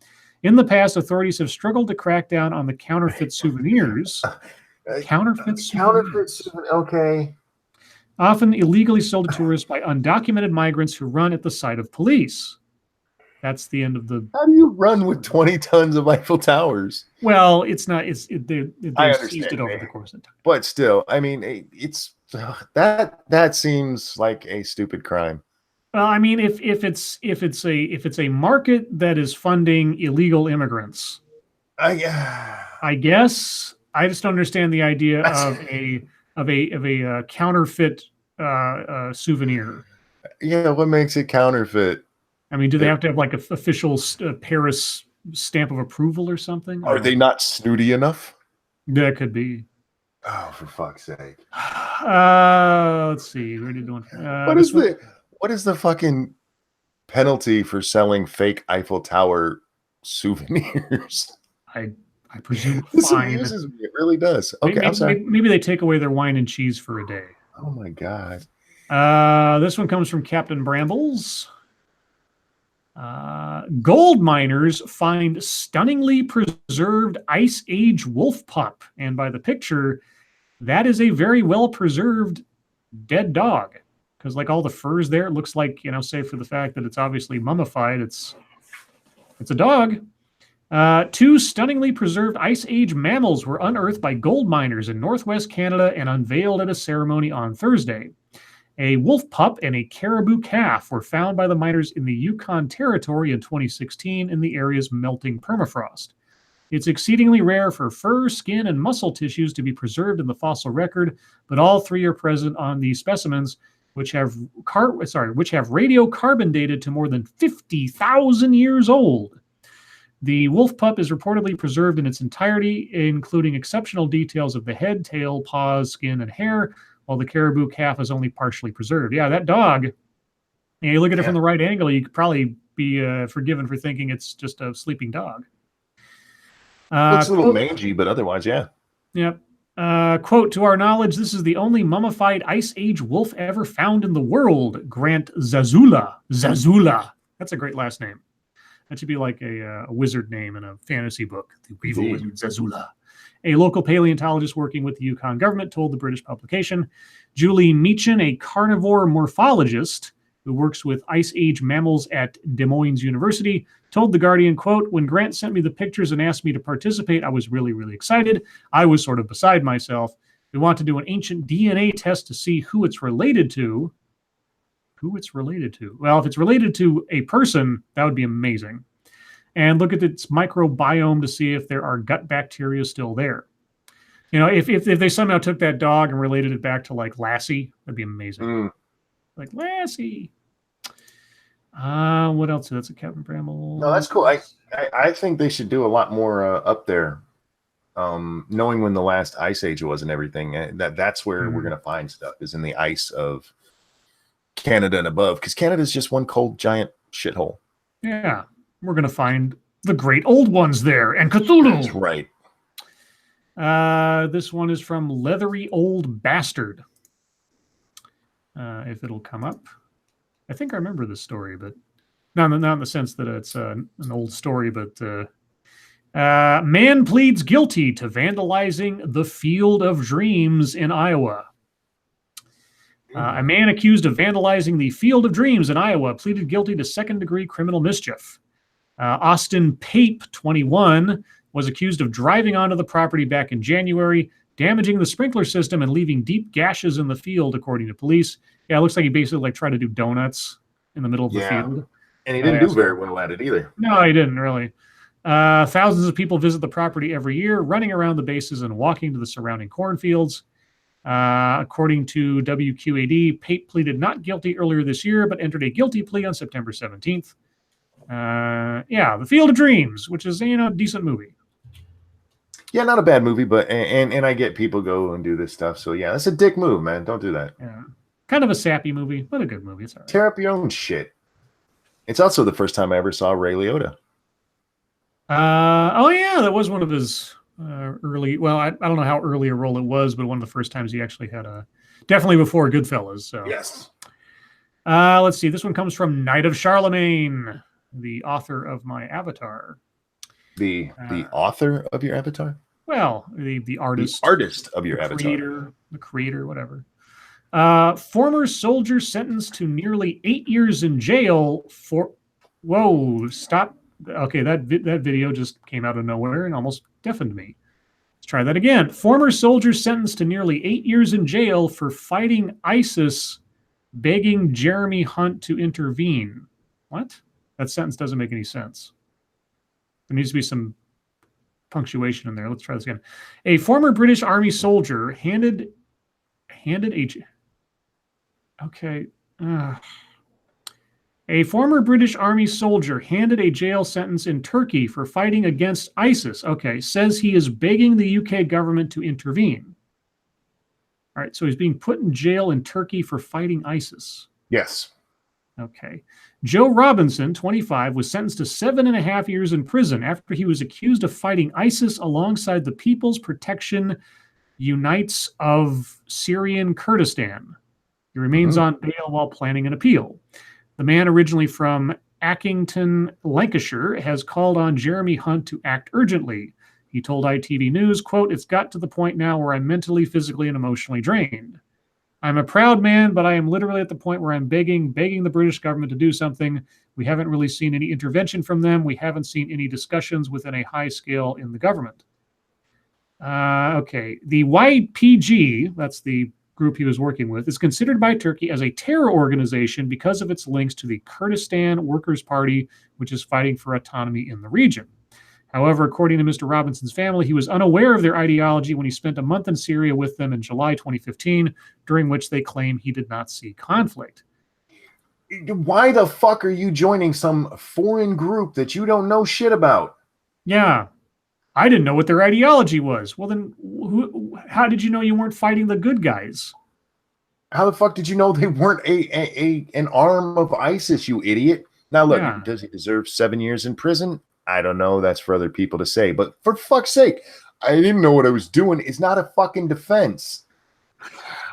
In the past, authorities have struggled to crack down on the counterfeit souvenirs. Okay. Often illegally sold to tourists by undocumented migrants who run at the sight of police. That's the end of the... How do you run with 20 tons of Eiffel Towers? Well, it's not... They seized it over the course of time. But still, I mean, it's that seems like a stupid crime. Well, I mean, if it's a market that is funding illegal immigrants, I guess I just don't understand the idea of a counterfeit souvenir. Yeah, what makes it counterfeit? I mean, do they have to have like an official Paris stamp of approval or something? Are they not snooty enough? That could be. Oh, for fuck's sake! Let's see. What are you doing? What is the fucking penalty for selling fake Eiffel Tower souvenirs. I presume This fine. amuses me. It really does. Okay, I'm sorry. Maybe they take away their wine and cheese for a day. Oh my God. This one comes from Captain Brambles. Gold miners find stunningly preserved Ice Age wolf pup. And by the picture, that is a very well preserved dead dog. Because like all the furs there, it looks like, save for the fact that it's obviously mummified, it's a dog. 2 stunningly preserved Ice Age mammals were unearthed by gold miners in northwest Canada and unveiled at a ceremony on Thursday. A wolf pup and a caribou calf were found by the miners in the Yukon Territory in 2016 in the area's melting permafrost. It's exceedingly rare for fur, skin, and muscle tissues to be preserved in the fossil record, but all 3 are present on these specimens, which have radiocarbon dated to more than 50,000 years old. The wolf pup is reportedly preserved in its entirety, including exceptional details of the head, tail, paws, skin, and hair, while the caribou calf is only partially preserved. Yeah, that dog, you look at it from the right angle, you could probably be forgiven for thinking it's just a sleeping dog. Looks a little mangy, but otherwise, yeah. Yep. Quote, to our knowledge, this is the only mummified Ice Age wolf ever found in the world. Grant Zazula. Zazula. That's a great last name. That should be like a wizard name in a fantasy book. The evil wizard Zazula. A local paleontologist working with the Yukon government told the British publication. Julie Meechan, a carnivore morphologist who works with Ice Age mammals at Des Moines University, told The Guardian, quote, when Grant sent me the pictures and asked me to participate, I was really, really excited. I was sort of beside myself. We want to do an ancient DNA test to see who it's related to. Who it's related to? Well, if it's related to a person, that would be amazing. And look at its microbiome to see if there are gut bacteria still there. If they somehow took that dog and related it back to like Lassie, that'd be amazing. Like Lassie. What else? That's a Captain Bramble. No, that's cool. I think they should do a lot more up there. Knowing when the last ice age was and everything. That's where we're gonna find stuff, is in the ice of Canada and above, because Canada's just one cold giant shithole. Yeah. We're going to find the great old ones there and Cthulhu. That's right. This one is from Leathery Old Bastard. If it'll come up. I think I remember this story, but not in the sense that it's an old story, but man pleads guilty to vandalizing the Field of Dreams in Iowa. A man accused of vandalizing the Field of Dreams in Iowa pleaded guilty to second-degree criminal mischief. Austin Pape, 21, was accused of driving onto the property back in January, damaging the sprinkler system and leaving deep gashes in the field, according to police. Yeah, it looks like he basically tried to do donuts in the middle of the field. And he didn't do very well at it either. No, he didn't really. Thousands of people visit the property every year, running around the bases and walking to the surrounding cornfields. According to WQAD, Pape pleaded not guilty earlier this year, but entered a guilty plea on September 17th. The Field of Dreams, which is a decent movie. Yeah, not a bad movie, but and I get people go and do this stuff. So yeah, that's a dick move, man. Don't do that. Yeah, kind of a sappy movie, but a good movie. It's all right. Tear up your own shit. It's also the first time I ever saw Ray Liotta. That was one of his early. Well, I don't know how early a role it was, but one of the first times he actually had definitely before Goodfellas. So yes. Let's see. This one comes from Knight of Charlemagne, the author of my Avatar. The author of your Avatar? Well, the artist. The artist of your Avatar. The creator, whatever. Former soldier sentenced to nearly 8 years in jail for... Whoa, stop. Okay, that video just came out of nowhere and almost deafened me. Let's try that again. Former soldier sentenced to nearly 8 years in jail for fighting ISIS, begging Jeremy Hunt to intervene. What? That sentence doesn't make any sense. There needs to be some punctuation in there. Let's try this again. A former British Army soldier handed a... Okay. A former British Army soldier handed a jail sentence in Turkey for fighting against ISIS. Okay, says he is begging the UK government to intervene. All right, so he's being put in jail in Turkey for fighting ISIS. Yes. Okay. Joe Robinson, 25, was sentenced to 7.5 years in prison after he was accused of fighting ISIS alongside the People's Protection Unites of Syrian Kurdistan. He remains on bail while planning an appeal. The man, originally from Accrington, Lancashire, has called on Jeremy Hunt to act urgently. He told ITV News, quote, "It's got to the point now where I'm mentally, physically, and emotionally drained. I'm a proud man, but I am literally at the point where I'm begging the British government to do something. We haven't really seen any intervention from them. We haven't seen any discussions within a high scale in the government." Okay. The YPG, that's the group he was working with, is considered by Turkey as a terror organization because of its links to the Kurdistan Workers' Party, which is fighting for autonomy in the region. However, according to Mr. Robinson's family, he was unaware of their ideology when he spent a month in Syria with them in July 2015, during which they claim he did not see conflict. Why the fuck are you joining some foreign group that you don't know shit about? Yeah, I didn't know what their ideology was. Well, then how did you know you weren't fighting the good guys? How the fuck did you know they weren't an arm of ISIS, you idiot? Now, look, does he deserve 7 years in prison? I don't know. That's for other people to say. But for fuck's sake, I didn't know what I was doing. It's not a fucking defense.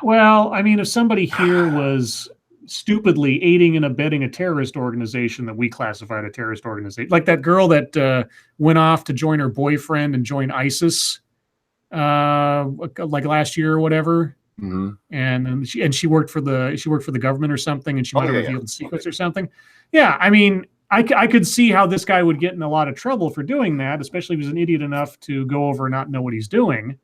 Well, I mean, if somebody here was stupidly aiding and abetting a terrorist organization that we classified a terrorist organization, like that girl that went off to join her boyfriend and join ISIS, like last year or whatever, and she worked for the government or something, and she might have revealed secrets or something. Yeah, I mean, I could see how this guy would get in a lot of trouble for doing that, especially if he's an idiot enough to go over and not know what he's doing.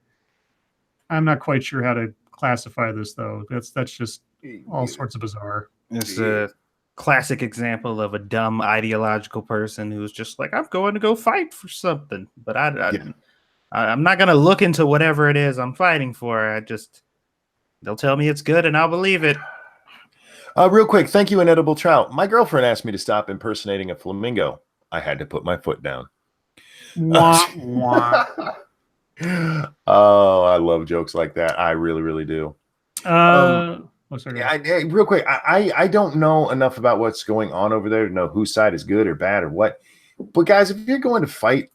I'm not quite sure how to classify this, though. That's just all sorts of bizarre. It's a classic example of a dumb ideological person who's just like, I'm going to go fight for something, but I'm not going to look into whatever it is I'm fighting for. They'll tell me it's good and I'll believe it. Real quick, thank you, Inedible Trout. My girlfriend asked me to stop impersonating a flamingo. I had to put my foot down. Wah, wah. Oh, I love jokes like that. I really, really do. Real quick, I don't know enough about what's going on over there to know whose side is good or bad or what. But guys, if you're going to fight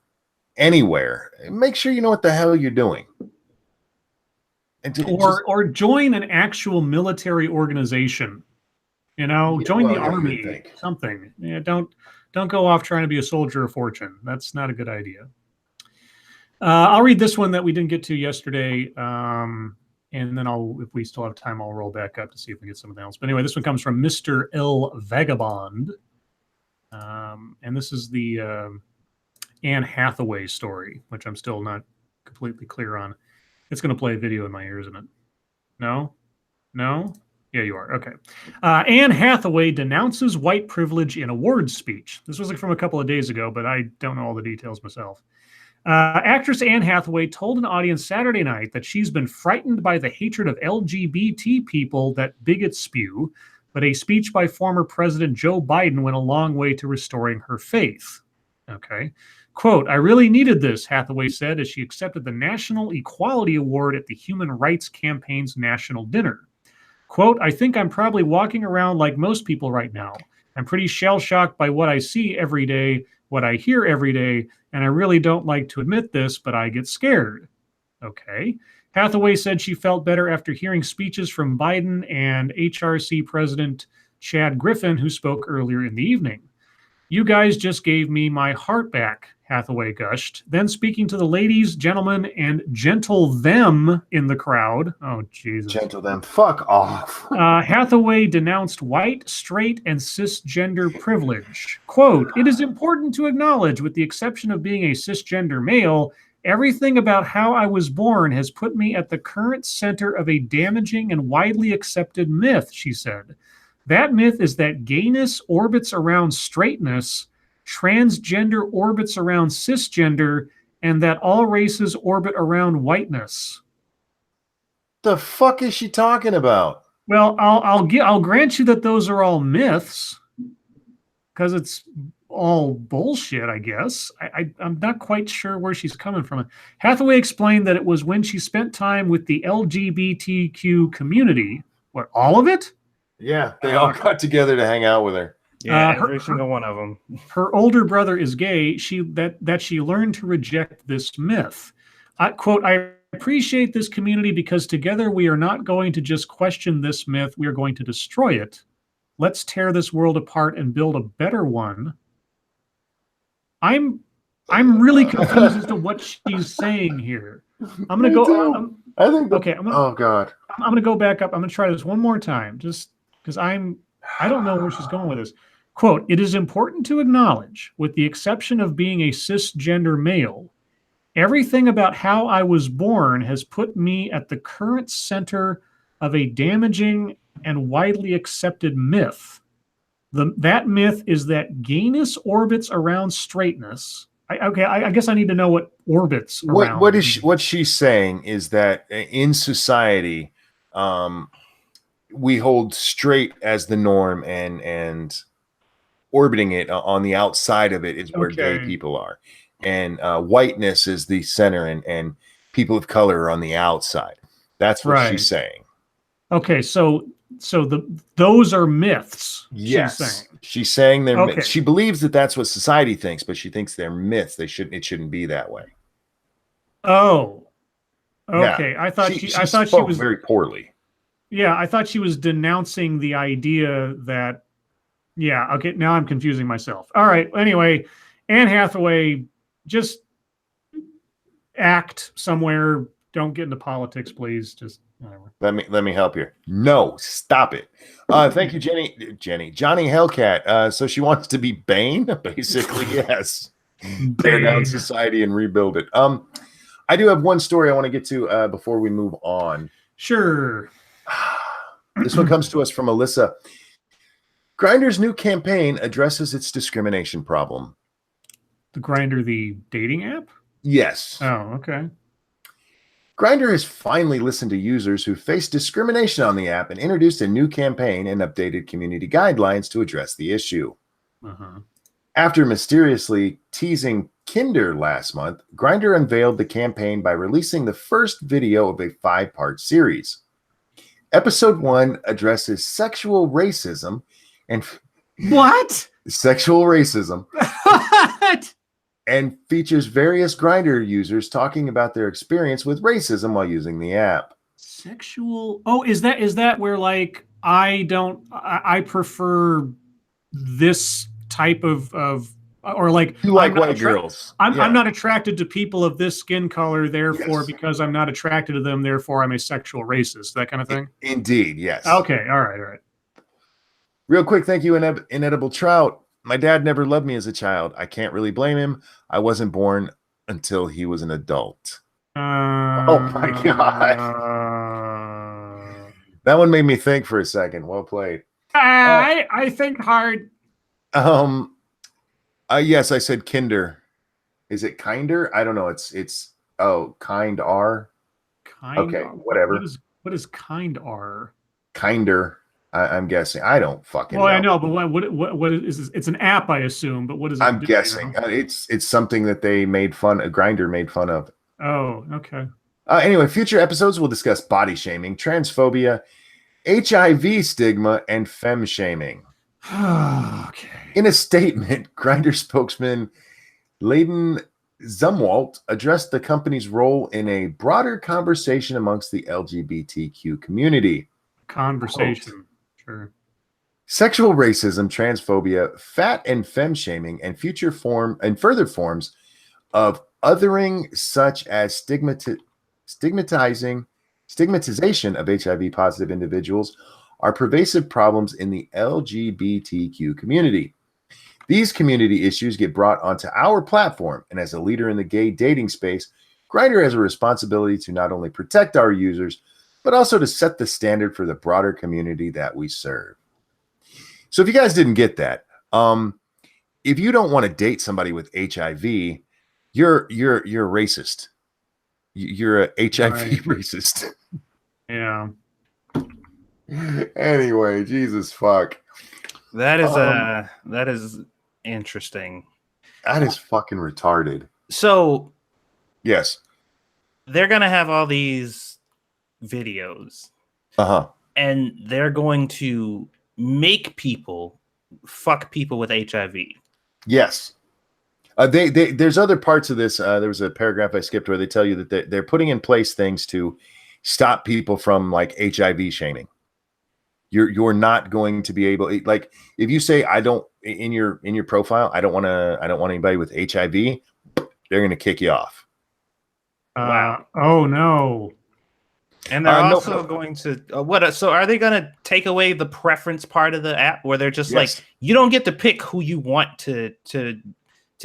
anywhere, make sure you know what the hell you're doing. Or join an actual military organization. Join the army, something. Yeah, don't go off trying to be a soldier of fortune. That's not a good idea. I'll read this one that we didn't get to yesterday, and then if we still have time, I'll roll back up to see if we get something else. But anyway, this one comes from Mr. L. Vagabond, and this is the Anne Hathaway story, which I'm still not completely clear on. It's going to play a video in my ear, isn't it? No? Yeah, you are. Okay. Anne Hathaway denounces white privilege in awards speech. This was from a couple of days ago, but I don't know all the details myself. Actress Anne Hathaway told an audience Saturday night that she's been frightened by the hatred of LGBT people that bigots spew, but a speech by former President Joe Biden went a long way to restoring her faith. Okay. Quote, "I really needed this," Hathaway said as she accepted the National Equality Award at the Human Rights Campaign's national dinner. Quote, "I think I'm probably walking around like most people right now. I'm pretty shell-shocked by what I see every day, what I hear every day, and I really don't like to admit this, but I get scared." Okay. Hathaway said she felt better after hearing speeches from Biden and HRC President Chad Griffin, who spoke earlier in the evening. "You guys just gave me my heart back," Hathaway gushed. Then speaking to the ladies, gentlemen, and gentle them in the crowd. Oh, Jesus. Gentle them. Fuck off. Hathaway denounced white, straight, and cisgender privilege. Quote, "It is important to acknowledge, with the exception of being a cisgender male, everything about how I was born has put me at the current center of a damaging and widely accepted myth," she said. "That myth is that gayness orbits around straightness, transgender orbits around cisgender, and that all races orbit around whiteness." The fuck is she talking about? Well, I'll grant you that those are all myths, because it's all bullshit, I guess. I'm not quite sure where she's coming from. Hathaway explained that it was when she spent time with the LGBTQ community. What, all of it? Yeah, they all got together to hang out with her. Yeah, every single one of them. Her older brother is gay. She learned to reject this myth. Quote, I appreciate this community because together we are not going to just question this myth, we are going to destroy it. Let's tear this world apart and build a better one. I'm really confused as to what she's saying here. I'm gonna go. I think. Okay. Oh God. I'm gonna go back up. I'm gonna try this one more time, just because I don't know where she's going with this. Quote: It is important to acknowledge, with the exception of being a cisgender male, everything about how I was born has put me at the current center of a damaging and widely accepted myth. That myth is that gayness orbits around straightness. I guess I need to know what orbits around. What she's saying is that in society, we hold straight as the norm, and orbiting it on the outside of it is where gay people are, and whiteness is the center, and people of color are on the outside. That's what she's saying. Okay, so those are myths. Yes, she's saying they're myths. She believes that that's what society thinks, but she thinks they're myths. It shouldn't be that way. Oh, okay. Yeah. I thought she was very poorly. Yeah, I thought she was denouncing the idea that. Yeah, okay. Now I'm confusing myself. All right. Anyway, Anne Hathaway, just act somewhere. Don't get into politics, please. Just whatever. Let me help you. No, stop it. Thank you, Johnny Hellcat. So she wants to be Bane, basically. Yes. Tear down society and rebuild it. I do have one story I want to get to before we move on. Sure. This one comes to us from Alyssa. Grindr's new campaign addresses its discrimination problem. The Grindr, the dating app? Yes. Oh, okay. Grindr has finally listened to users who faced discrimination on the app and introduced a new campaign and updated community guidelines to address the issue. After mysteriously teasing Kinder last month, Grindr unveiled the campaign by releasing the first video of a 5-part series. Episode 1 addresses sexual racism and sexual racism. What? And features various Grindr users talking about their experience with racism while using the app. Sexual? Oh, is that where like I prefer this type of or like you like white girls. I'm not attracted to people of this skin color, therefore because I'm not attracted to them, therefore I'm a sexual racist, that kind of thing. Indeed, yes. Okay, all right. Real quick, thank you, Inedible Trout. My dad never loved me as a child. I can't really blame him. I wasn't born until he was an adult. Oh my God. That one made me think for a second. Well played. I think hard. Yes, I said Kinder. Is it Kinder? I don't know. It's Kind R. Okay, whatever. What is Kind R? Kinder. I'm guessing. I don't fucking know. I know, but what is this? It's an app, I assume, but what is it? I'm guessing. You know? It's something that they made fun of. Grindr made fun of. Oh, okay. Anyway, future episodes will discuss body shaming, transphobia, HIV stigma, and femme shaming. Okay. In a statement, Grindr spokesman Layden Zumwalt addressed the company's role in a broader conversation amongst the LGBTQ community. Conversation. Sure. Sexual racism, transphobia, fat and femme shaming, and further forms of othering, such as stigmatization of HIV positive individuals, are pervasive problems in the LGBTQ community. These community issues get brought onto our platform, and as a leader in the gay dating space, Grindr has a responsibility to not only protect our users, but also to set the standard for the broader community that we serve. So if you guys didn't get that, if you don't want to date somebody with HIV, you're a racist. You're a HIV racist. Yeah. Anyway, Jesus fuck. That is interesting. That is fucking retarded. So yes, they're gonna have all these videos. and they're going to make people fuck people with HIV. Yes. There's other parts of this. There was a paragraph I skipped where they tell you that they're putting in place things to stop people from like HIV shaming. You're not going to be able, like, if you say I don't in your profile, I don't want anybody with HIV, they're going to kick you off. Wow. Oh no. And they're also going to so are they going to take away the preference part of the app where they're just like, you don't get to pick who you want to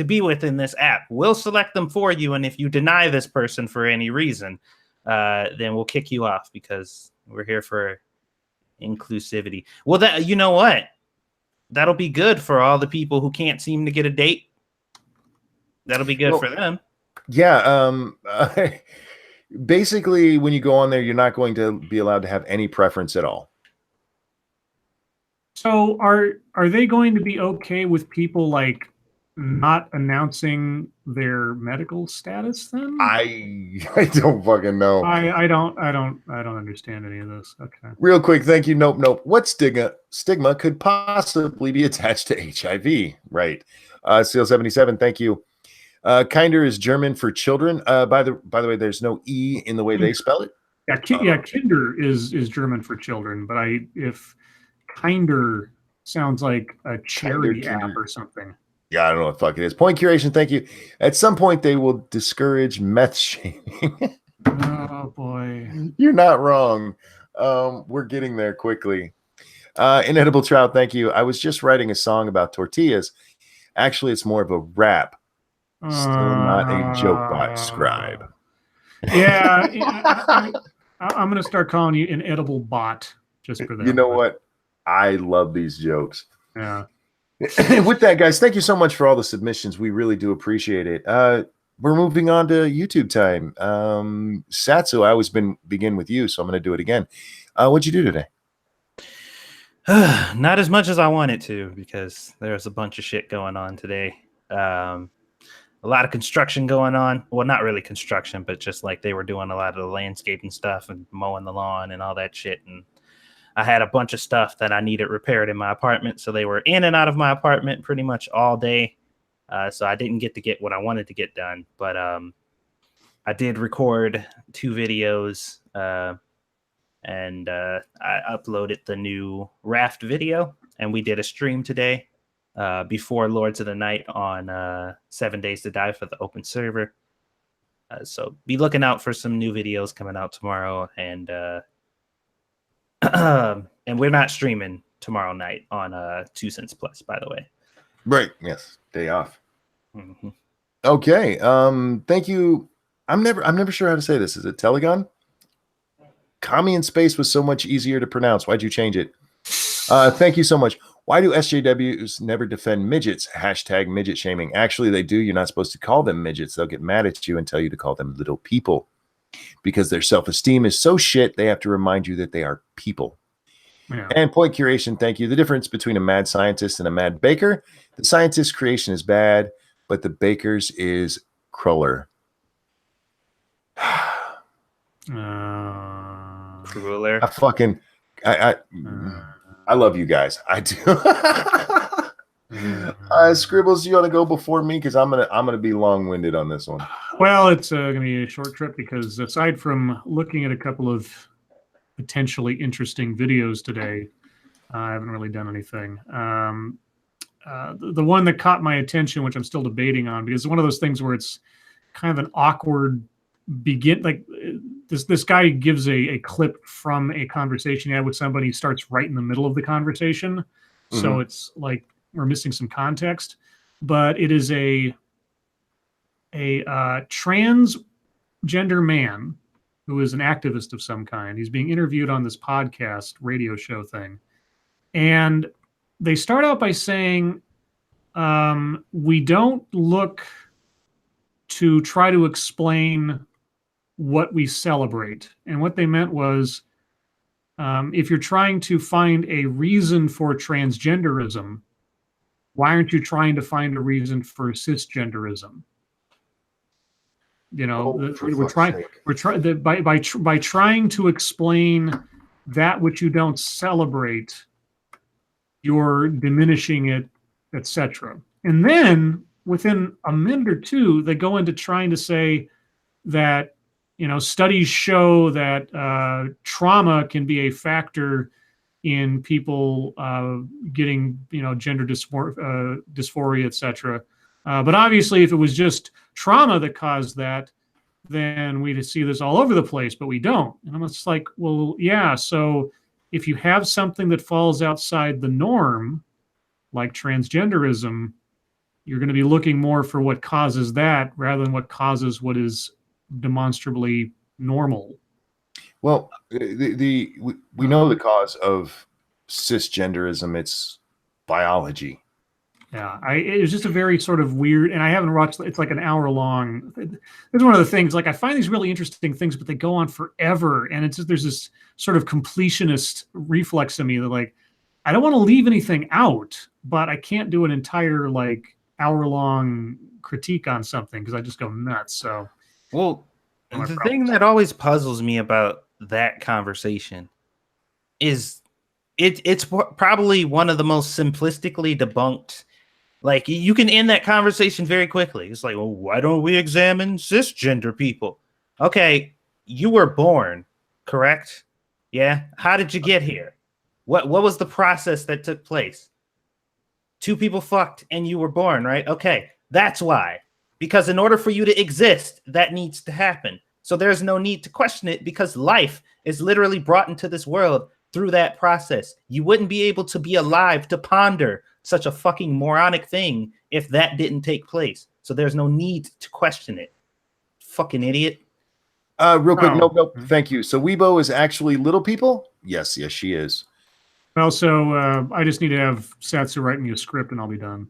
be within this app. We'll select them for you, and if you deny this person for any reason, then we'll kick you off because we're here for inclusivity. Well, that, you know what? That'll be good for all the people who can't seem to get a date. That'll be good for them. Yeah. Basically, when you go on there, you're not going to be allowed to have any preference at all. So are they going to be okay with people like not announcing their medical status then? I don't fucking know. I don't understand any of this. Okay. Real quick, thank you. Nope. What stigma could possibly be attached to HIV? Right. Seal 77, thank you. Kinder is German for children. By the way, there's no E in the way they spell it. Yeah, Kinder is German for children, but if Kinder sounds like a charity app or something. Yeah, I don't know what the fuck it is. Point curation, thank you. At some point, they will discourage meth shaming. Oh boy, you're not wrong. We're getting there quickly. Inedible Trout, thank you. I was just writing a song about tortillas. Actually, it's more of a rap. Still not a joke bot, Scribe. Yeah, I'm going to start calling you Inedible Bot just for that. You know what? I love these jokes. Yeah. With that, guys, thank you so much for all the submissions. We really do appreciate it. We're moving on to YouTube time. Satsu, I always begin with you, so I'm going to do it again. What'd you do today? Not as much as I wanted to, because there's a bunch of shit going on today. A lot of construction going on. Well, not really construction, but just like they were doing a lot of the landscaping stuff and mowing the lawn and all that shit. And I had a bunch of stuff that I needed repaired in my apartment. So they were in and out of my apartment pretty much all day. So I didn't get to get what I wanted to get done. But I did record 2 videos and I uploaded the new Raft video. And we did a stream today before Lords of the Night on 7 Days to Die for the open server. So be looking out for some new videos coming out tomorrow. And and we're not streaming tomorrow night on 2 Cents Plus, by the way. Right. Yes. Day off. Mm-hmm. Okay. Thank you. I'm never sure how to say this. Is it Telegon? Commie in space was so much easier to pronounce. Why'd you change it? Thank you so much. Why do SJWs never defend midgets? Hashtag midget shaming. Actually, they do. You're not supposed to call them midgets. They'll get mad at you and tell you to call them little people. Because their self-esteem is so shit, they have to remind you that they are people. Yeah. And point curation, thank you. The difference between a mad scientist and a mad baker: the scientist's creation is bad, but the baker's is crueler. Crueler. I love you guys. I do. Scribbles, you want to go before me, because I'm gonna be long-winded on this one. Well, it's going to be a short trip, because aside from looking at a couple of potentially interesting videos today, I haven't really done anything. The one that caught my attention, which I'm still debating on, because it's one of those things where it's kind of an awkward like this guy gives a clip from a conversation he had with somebody, starts right in the middle of the conversation. Mm-hmm. So it's like we're missing some context, but it is a transgender man who is an activist of some kind. He's being interviewed on this podcast radio show thing. And they start out by saying, we don't look to try to explain what we celebrate. And what they meant was, if you're trying to find a reason for transgenderism, why aren't you trying to find a reason for cisgenderism? You know, by trying to explain that which you don't celebrate, you're diminishing it, etc. And then within a minute or two, they go into trying to say that, studies show that trauma can be a factor in people getting, gender dysphoria, etc. But obviously, if it was just trauma that caused that, then we'd see this all over the place, but we don't. And I'm just like, well, yeah. So if you have something that falls outside the norm, like transgenderism, you're going to be looking more for what causes that rather than what causes what is demonstrably normal. Well, we know the cause of cisgenderism. It's biology. Yeah, it was just a very sort of weird, and I haven't watched. It's like an hour long. It's one of the things. Like I find these really interesting things, but they go on forever, and it's just, there's this sort of completionist reflex in me that like I don't want to leave anything out, but I can't do an entire like hour long critique on something because I just go nuts. So, well, the thing that always puzzles me about that conversation is it's probably one of the most simplistically debunked. Like you can end that conversation very quickly. It's like, well, why don't we examine cisgender people? Okay, you were born, correct? Yeah. How did you get here? What was the process that took place? Two people fucked and you were born, right? Okay, that's why. Because in order for you to exist, that needs to happen. So there's no need to question it because life is literally brought into this world through that process. You wouldn't be able to be alive to ponder such a fucking moronic thing if that didn't take place. So there's no need to question it. Fucking idiot. Real quick, no, thank you. So Weibo is actually little people? Yes, she is. Well, so I just need to have Satsu write me a script and I'll be done.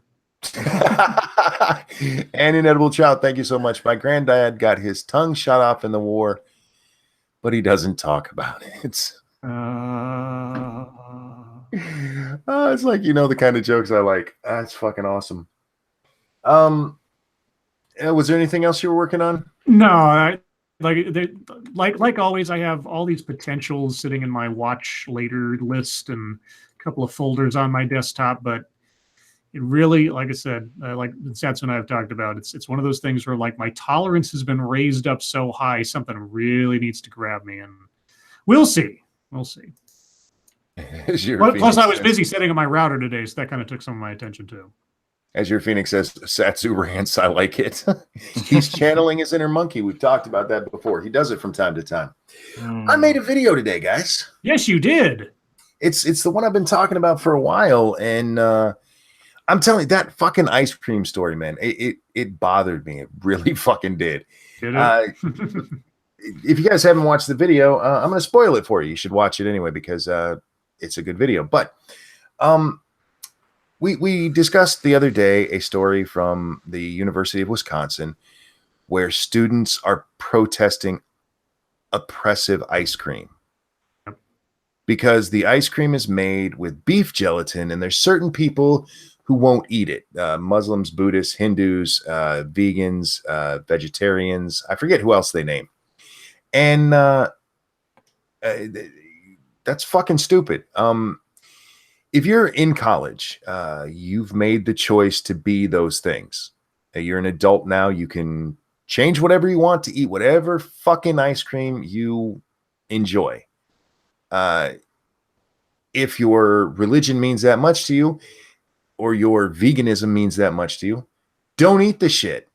And Inedible Trout, thank you so much. My granddad got his tongue shot off in the war, but he doesn't talk about it. It's like, the kind of jokes I like. That's fucking awesome. Was there anything else you were working on? No, like always, I have all these potentials sitting in my watch later list and a couple of folders on my desktop, but it really, like I said, like Satsu and I have talked about, it's one of those things where like my tolerance has been raised up so high, something really needs to grab me, and we'll see. Plus, I was busy setting up my router today, so that kind of took some of my attention too. As your Phoenix says, Satsu rants, I like it. He's channeling his inner monkey. We've talked about that before. He does it from time to time. I made a video today, guys. Yes, you did. It's the one I've been talking about for a while, and I'm telling you, that fucking ice cream story, man, it bothered me. It really fucking did. If you guys haven't watched the video, I'm going to spoil it for you. You should watch it anyway because it's a good video. But we discussed the other day a story from the University of Wisconsin where students are protesting oppressive ice cream because the ice cream is made with beef gelatin, and there's certain people who won't eat it. Muslims, Buddhists, Hindus, vegans, vegetarians. I forget who else they name. And that's fucking stupid. If you're in college, you've made the choice to be those things. You're an adult now. You can change whatever you want to eat whatever fucking ice cream you enjoy. If your religion means that much to you, or your veganism means that much to you, don't eat the shit.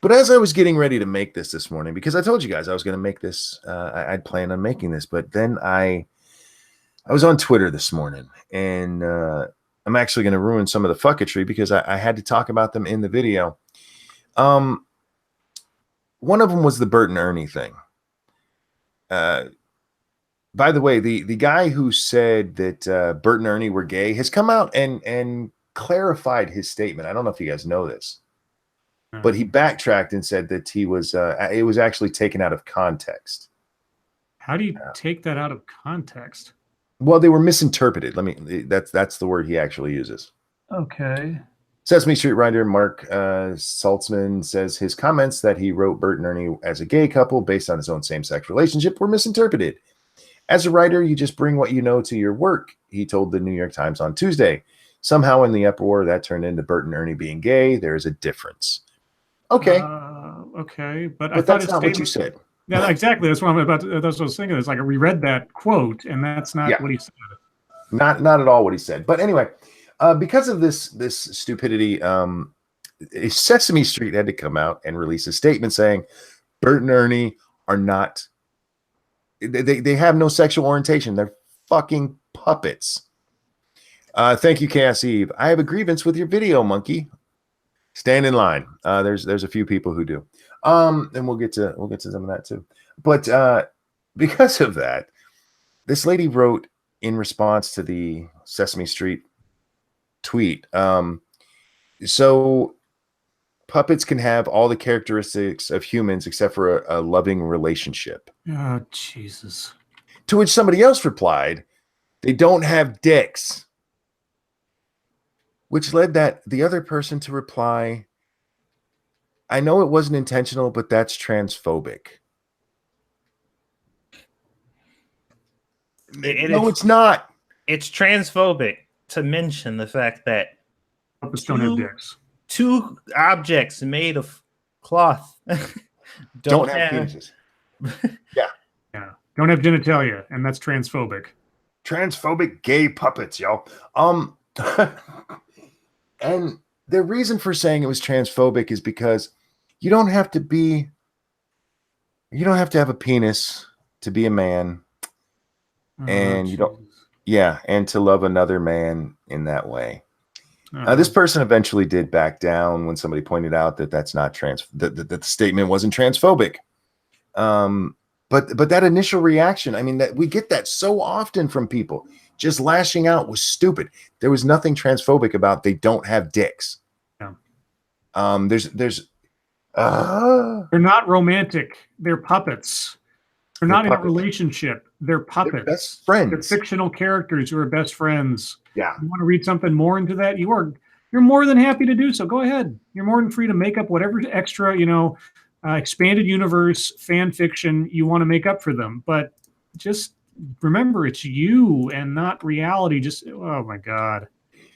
But as I was getting ready to make this morning, because I told you guys I was going to make this, I'd planned on making this, but then I was on Twitter this morning, and I'm actually going to ruin some of the fucketry because I had to talk about them in the video. One of them was the Bert and Ernie thing. By the way, the guy who said that Bert and Ernie were gay has come out and clarified his statement. I don't know if you guys know this, but he backtracked and said that he was it was actually taken out of context. How do you take that out of context? Well, they were misinterpreted. That's the word he actually uses. Okay. Sesame Street writer Mark Saltzman says his comments that he wrote Bert and Ernie as a gay couple based on his own same-sex relationship were misinterpreted. As a writer, you just bring what you know to your work, he told the New York Times on Tuesday. Somehow in the uproar, that turned into Bert and Ernie being gay. There is a difference. Okay. Okay, but I But thought that's not what you said. Yeah, exactly. That's what I'm about. That's what I was thinking. It's like we read that quote, and that's not what he said. Not at all what he said. But anyway, because of this stupidity, Sesame Street had to come out and release a statement saying Bert and Ernie are not. They have no sexual orientation. They're fucking puppets. Thank you, Chaos Eve. I have a grievance with your video, monkey. Stand in line. There's a few people who do. And we'll get to some of that too. But because of that, this lady wrote in response to the Sesame Street tweet. So puppets can have all the characteristics of humans except for a loving relationship. Oh, Jesus. To which somebody else replied, they don't have dicks. Which led the other person to reply, I know it wasn't intentional, but that's transphobic. No, it's not. It's transphobic to mention the fact that puppets don't have dicks. Two objects made of cloth don't have penises. Yeah. Don't have genitalia, and that's transphobic. Transphobic gay puppets, y'all. And the reason for saying it was transphobic is because you don't have to have a penis to be a man. And you don't, and to love another man in that way. This person eventually did back down when somebody pointed out that that's not that the statement wasn't transphobic. But that initial reaction, I mean, that we get that so often from people. Just lashing out was stupid. There was nothing transphobic about they don't have dicks. Yeah. They're not romantic. They're puppets. They're not puppets. In a relationship. They're puppets. They're best friends. They're fictional characters who are best friends. Yeah. You want to read something more into that? You're more than happy to do so. Go ahead. You're more than free to make up whatever extra, expanded universe fan fiction you want to make up for them. But just remember, it's you and not reality. Just, oh my God.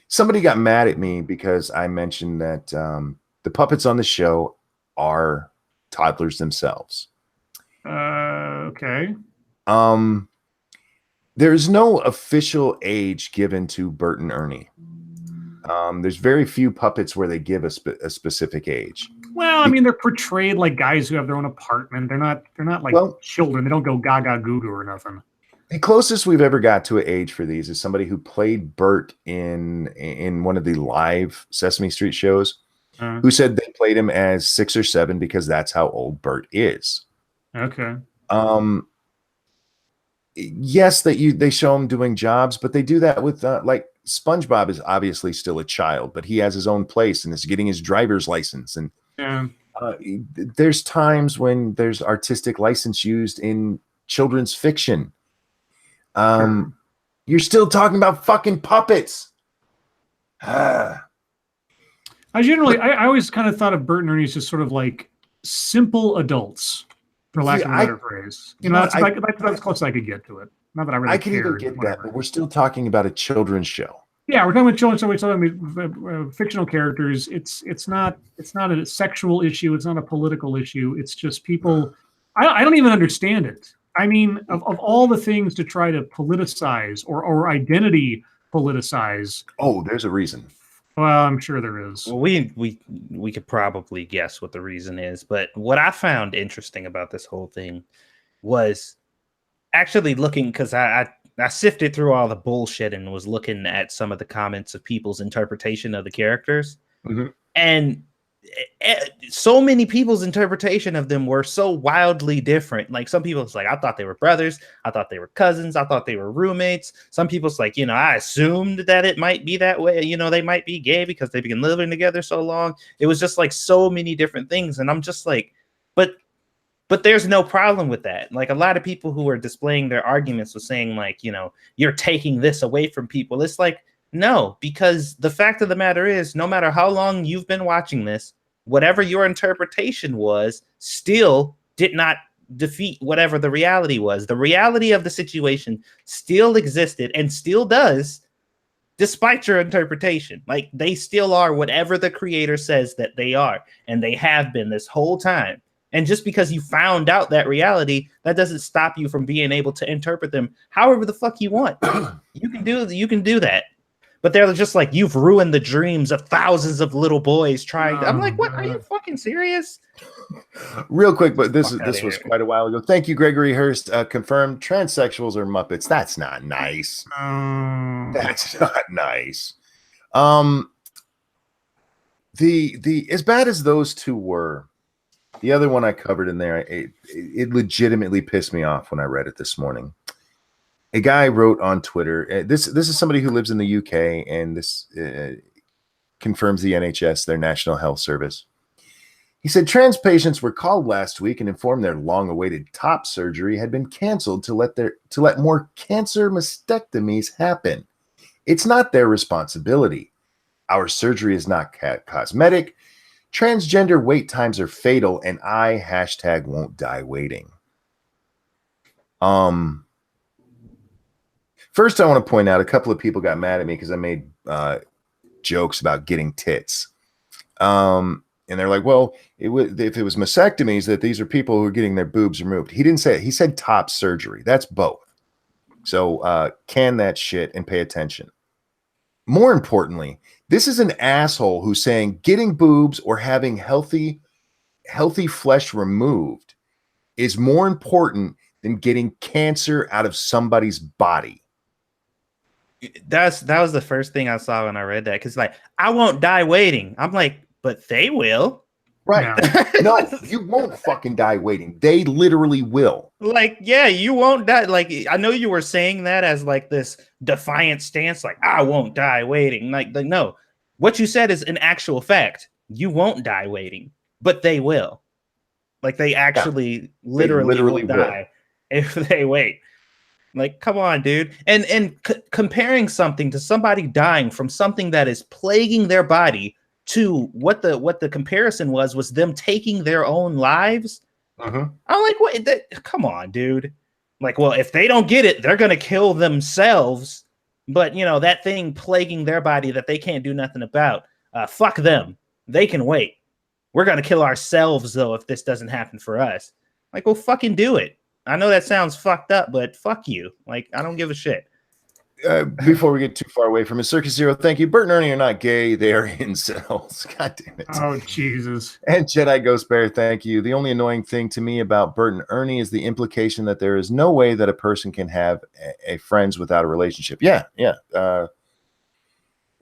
Somebody got mad at me because I mentioned that the puppets on the show are toddlers themselves. Okay. There's no official age given to Bert and Ernie. There's very few puppets where they give a specific age. Well, I mean, they're portrayed like guys who have their own apartment. They're not like children. They don't go gaga goo goo or nothing. The closest we've ever got to an age for these is somebody who played Bert in one of the live Sesame Street shows, who said they played him as 6 or 7 because that's how old Bert is. Okay. Yes, they show him doing jobs, but they do that with like SpongeBob is obviously still a child, but he has his own place and is getting his driver's license. And there's times when there's artistic license used in children's fiction. You're still talking about fucking puppets. I always kind of thought of Bert and Ernie as just sort of like simple adults, for lack of a better phrase. That's as close as I could get to it. Not that I really can even get that, but we're still talking about a children's show. Yeah, we're talking about children, so we're talking about fictional characters. It's not a sexual issue. It's not a political issue. It's just people. I don't even understand it. I mean, of all the things to try to politicize or identity politicize. Oh, there's a reason. Well, I'm sure there is. Well, we could probably guess what the reason is, but what I found interesting about this whole thing was actually looking, because I sifted through all the bullshit and was looking at some of the comments of people's interpretation of the characters, and so many people's interpretation of them were so wildly different. Like some people, it's like, I thought they were brothers. I thought they were cousins. I thought they were roommates. Some people's like, I assumed that it might be that way. They might be gay because they've been living together so long. It was just like so many different things. And I'm just like, but there's no problem with that. Like a lot of people who are displaying their arguments was saying like, you're taking this away from people. It's like, no, because the fact of the matter is, no matter how long you've been watching this, whatever your interpretation was still did not defeat whatever the reality was. The reality of the situation still existed and still does, despite your interpretation. Like, they still are whatever the creator says that they are, and they have been this whole time. And just because you found out that reality, that doesn't stop you from being able to interpret them however the fuck you want. You can do that. But they're just like, you've ruined the dreams of thousands of little boys trying to. I'm like, what? Are you fucking serious? Real quick, but this was quite a while ago. Thank you, Gregory Hurst. Confirmed transsexuals are Muppets. That's not nice. That's not nice. The as bad as those two were, the other one I covered in there, it legitimately pissed me off when I read it this morning. A guy wrote on Twitter, this is somebody who lives in the UK, and this confirms the NHS, their National Health Service. He said trans patients were called last week and informed their long-awaited top surgery had been canceled to let more cancer mastectomies happen. It's not their responsibility. Our surgery is not cosmetic. Transgender wait times are fatal, and I #won't die waiting. First, I want to point out a couple of people got mad at me because I made jokes about getting tits. And they're like, well, if it was mastectomies, that these are people who are getting their boobs removed. He didn't say it. He said top surgery. That's both. So can that shit and pay attention. More importantly, this is an asshole who's saying getting boobs or having healthy flesh removed is more important than getting cancer out of somebody's body. That was the first thing I saw when I read that, because like, I won't die waiting. I'm like, but they will. Right. No, you won't fucking die waiting. They literally will. Like, yeah, you won't die. Like, I know you were saying that as like this defiant stance, like, I won't die waiting. Like no, what you said is an actual fact. You won't die waiting, but they will. Like, they actually literally will die if they wait. Like, come on, dude. And comparing something to somebody dying from something that is plaguing their body to what the comparison was them taking their own lives. I'm like, what? Come on, dude. Like, well, if they don't get it, they're gonna kill themselves. But you know, that thing plaguing their body that they can't do nothing about. Fuck them. They can wait. We're gonna kill ourselves though if this doesn't happen for us. Like, well, fucking do it. I know that sounds fucked up, but fuck you. Like, I don't give a shit. Before we get too far away from it, Circus Zero, thank you. Bert and Ernie are not gay. They are incels. God damn it. Oh, Jesus. And Jedi Ghost Bear, thank you. The only annoying thing to me about Bert and Ernie is the implication that there is no way that a person can have a friends without a relationship. Yeah. The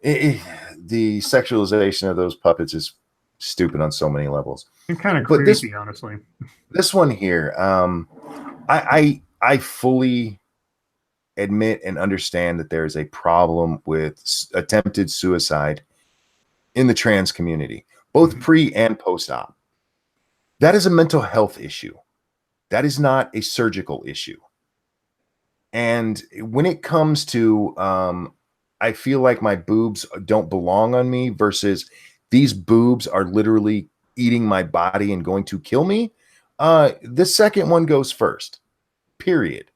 sexualization of those puppets is stupid on so many levels. It's kind of creepy, honestly. This one here, I fully admit and understand that there is a problem with attempted suicide in the trans community, both pre and post-op. That is a mental health issue. That is not a surgical issue. And when it comes to, I feel like my boobs don't belong on me versus these boobs are literally eating my body and going to kill me, the second one goes first, period.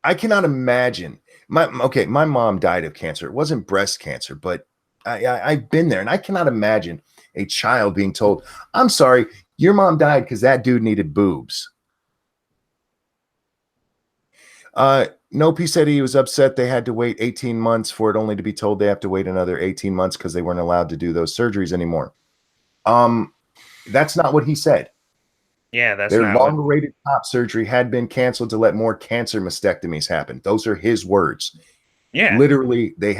I cannot imagine. My mom died of cancer. It wasn't breast cancer, but I've been there, and I cannot imagine a child being told, I'm sorry, your mom died because that dude needed boobs. Nope, he said he was upset they had to wait 18 months for it, only to be told they have to wait another 18 months because they weren't allowed to do those surgeries anymore. That's not what he said. Yeah, that's their long-awaited top surgery had been canceled to let more cancer mastectomies happen. Those are his words. Yeah, literally, they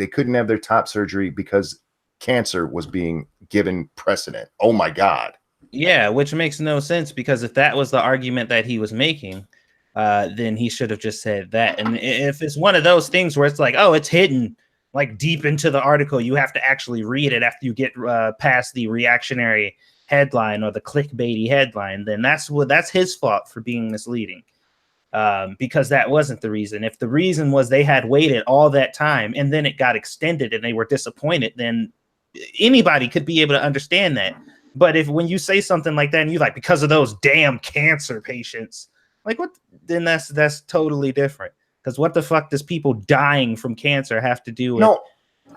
couldn't have their top surgery because cancer was being given precedent. Oh my God. Yeah, which makes no sense, because if that was the argument that he was making, then he should have just said that. And if it's one of those things where it's like, oh, it's hidden like deep into the article, you have to actually read it after you get past the reactionary headline or the clickbaity headline, then that's his fault for being misleading, because that wasn't the reason. If the reason was they had waited all that time and then it got extended and they were disappointed, then anybody could be able to understand that. But if when you say something like that and you like because of those damn cancer patients, like what? Then that's totally different. Because what the fuck does people dying from cancer have to do with No,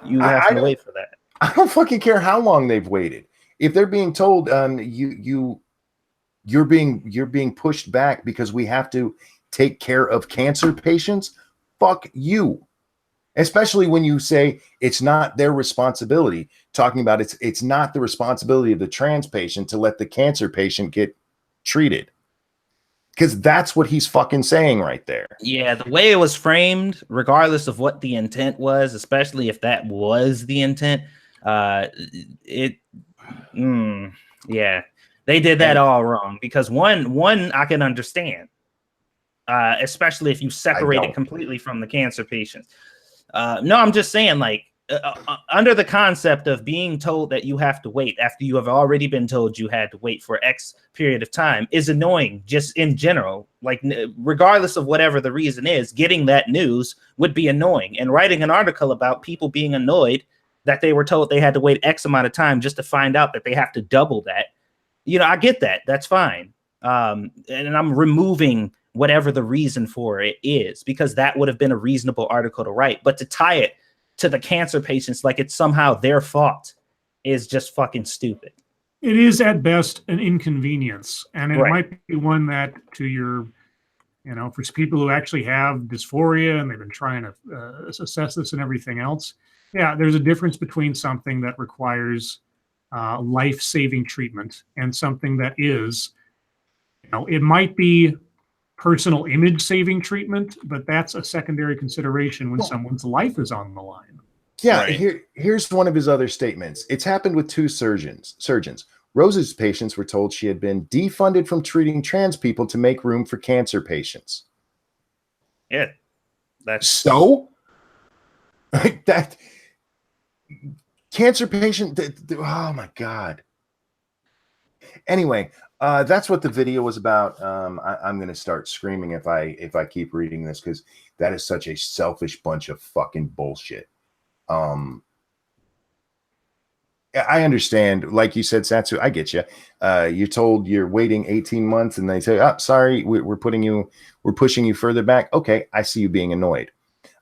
you I having to don't- wait for that? I don't fucking care how long they've waited. If they're being told, you're being pushed back because we have to take care of cancer patients, fuck you. Especially when you say it's not their responsibility, talking about it's not the responsibility of the trans patient to let the cancer patient get treated. Because that's what he's fucking saying right there. Yeah, the way it was framed, regardless of what the intent was, especially if that was the intent, yeah, they did that all wrong. Because one I can understand, especially if you separate it completely from the cancer patients. No, I'm just saying, like, under the concept of being told that you have to wait after you have already been told you had to wait for X period of time is annoying just in general. Like, regardless of whatever the reason is, getting that news would be annoying. And writing an article about people being annoyed that they were told they had to wait X amount of time just to find out that they have to double that. You know, I get that. That's fine. And I'm removing whatever the reason for it is, because that would have been a reasonable article to write. But to tie it to the cancer patients like it's somehow their fault is just fucking stupid. It is at best an inconvenience, and it might be one that to your, for people who actually have dysphoria and they've been trying to assess this and everything else. Yeah, there's a difference between something that requires life-saving treatment and something that is, it might be personal image saving treatment, but that's a secondary consideration when someone's life is on the line. Yeah, here's one of his other statements. It's happened with two surgeons. Rose's patients were told she had been defunded from treating trans people to make room for cancer patients. Yeah, that's so that cancer patient. Oh my god. Anyway, that's what the video was about. I'm going to start screaming if I keep reading this, because that is such a selfish bunch of fucking bullshit. I understand, like you said, Satsu, I get you. You're told you're waiting 18 months and they say, oh, sorry, we're pushing you further back. Okay, I see you being annoyed.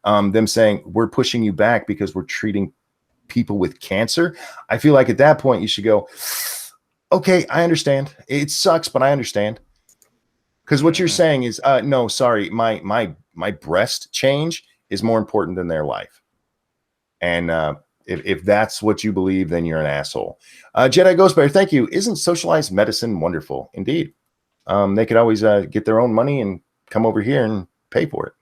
Them saying we're pushing you back because we're treating people with cancer. I feel like at that point you should go, okay, I understand. It sucks, but I understand. Because what you're saying is, no, sorry, my breast change is more important than their life. And if that's what you believe, then you're an asshole. Jedi Ghostbear, thank you. Isn't socialized medicine wonderful? Indeed. They could always get their own money and come over here and pay for it.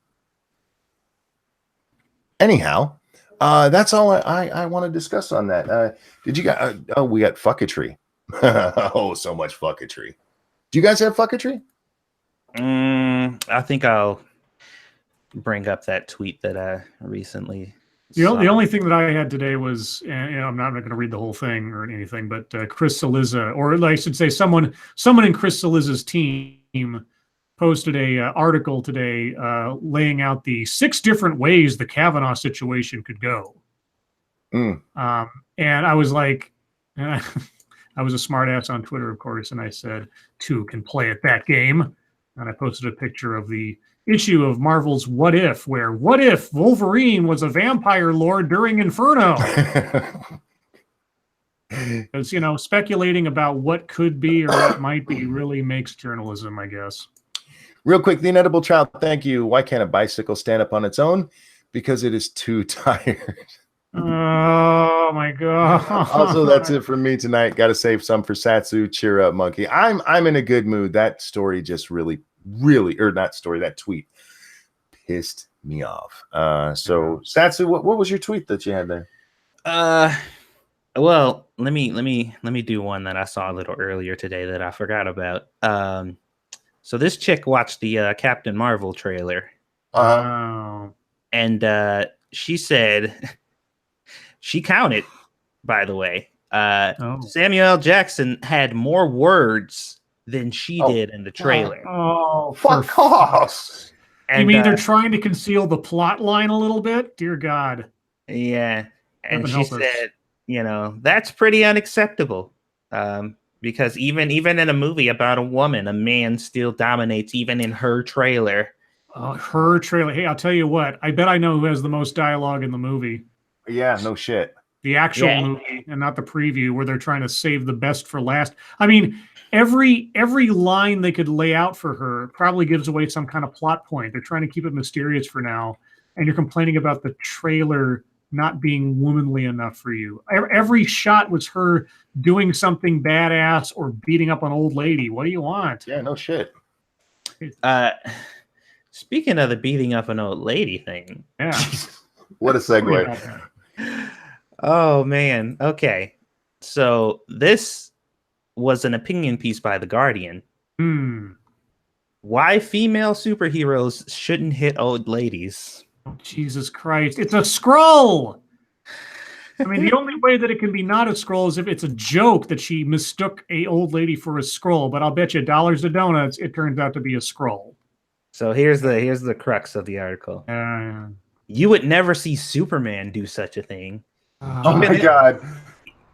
Anyhow, that's all I want to discuss on that. Did you guys? We got fucketry. Oh, so much fucketry. Do you guys have fucketry? I think I'll bring up that tweet that I recently saw. The only thing that I had today was, I'm not going to read the whole thing or anything, but Chris Saliza, or I should say someone in Chris Saliza's team posted a article today laying out the 6 different ways the Kavanaugh situation could go. And I was like, I was a smartass on Twitter, of course, and I said, 2 can play at that game. And I posted a picture of the issue of Marvel's What If, where what if Wolverine was a vampire lord during Inferno? Because, speculating about what could be or what might be really makes journalism, I guess. Real quick, the inedible child, thank you. Why can't a bicycle stand up on its own? Because it is too tired. Oh my god. Also, that's it from me tonight. Got to save some for Satsu. Cheer up, monkey. I'm in a good mood. That story just really, or not story, that tweet pissed me off. So Satsu, what was your tweet that you had there? Well, let me do one that I saw a little earlier today that I forgot about. So this chick watched the Captain Marvel trailer. And she said she counted, by the way. Samuel L. Jackson had more words than she did in the trailer. Fuck off. And, you mean they're trying to conceal the plot line a little bit? Dear God. Yeah. And she said, that's pretty unacceptable. Because even in a movie about a woman, a man still dominates, even in her trailer. Her trailer. Hey, I'll tell you what. I bet I know who has the most dialogue in the movie. Yeah, no shit. The actual movie and not the preview where they're trying to save the best for last. I mean, every line they could lay out for her probably gives away some kind of plot point. They're trying to keep it mysterious for now. And you're complaining about the trailer not being womanly enough for you. Every shot was her doing something badass or beating up an old lady. What do you want? Yeah, no shit. Speaking of the beating up an old lady thing. Yeah. What a segue. Oh, man. Okay. So this was an opinion piece by The Guardian. Why female superheroes shouldn't hit old ladies. Oh, Jesus Christ. It's a scroll. I mean, the only way that it can be not a scroll is if it's a joke that she mistook a old lady for a scroll. But I'll bet you dollars to donuts, it turns out to be a scroll. So here's the crux of the article. You would never see Superman do such a thing. Oh my God.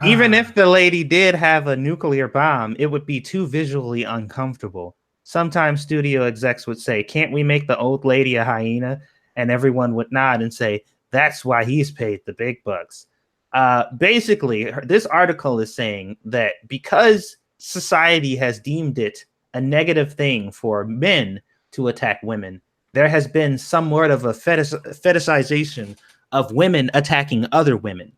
Even if the lady did have a nuclear bomb, it would be too visually uncomfortable. Sometimes studio execs would say, can't we make the old lady a hyena? And everyone would nod and say, that's why he's paid the big bucks. Basically, this article is saying that because society has deemed it a negative thing for men to attack women, there has been somewhat of a fetishization of women attacking other women.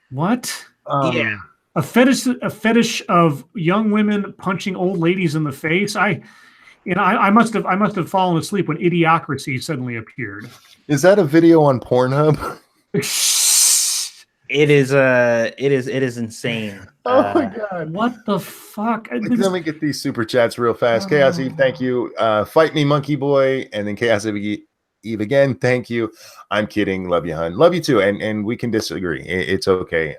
What? Yeah. A fetish of young women punching old ladies in the face. I must have fallen asleep when Idiocracy suddenly appeared. Is that a video on Pornhub? It is insane. Oh my God. What the fuck? Let me get these super chats real fast. Chaos Eve, thank you. Fight me, Monkey Boy, and then Chaos Eve again, thank you. I'm kidding. Love you, hun. Love you too. And we can disagree. It's okay.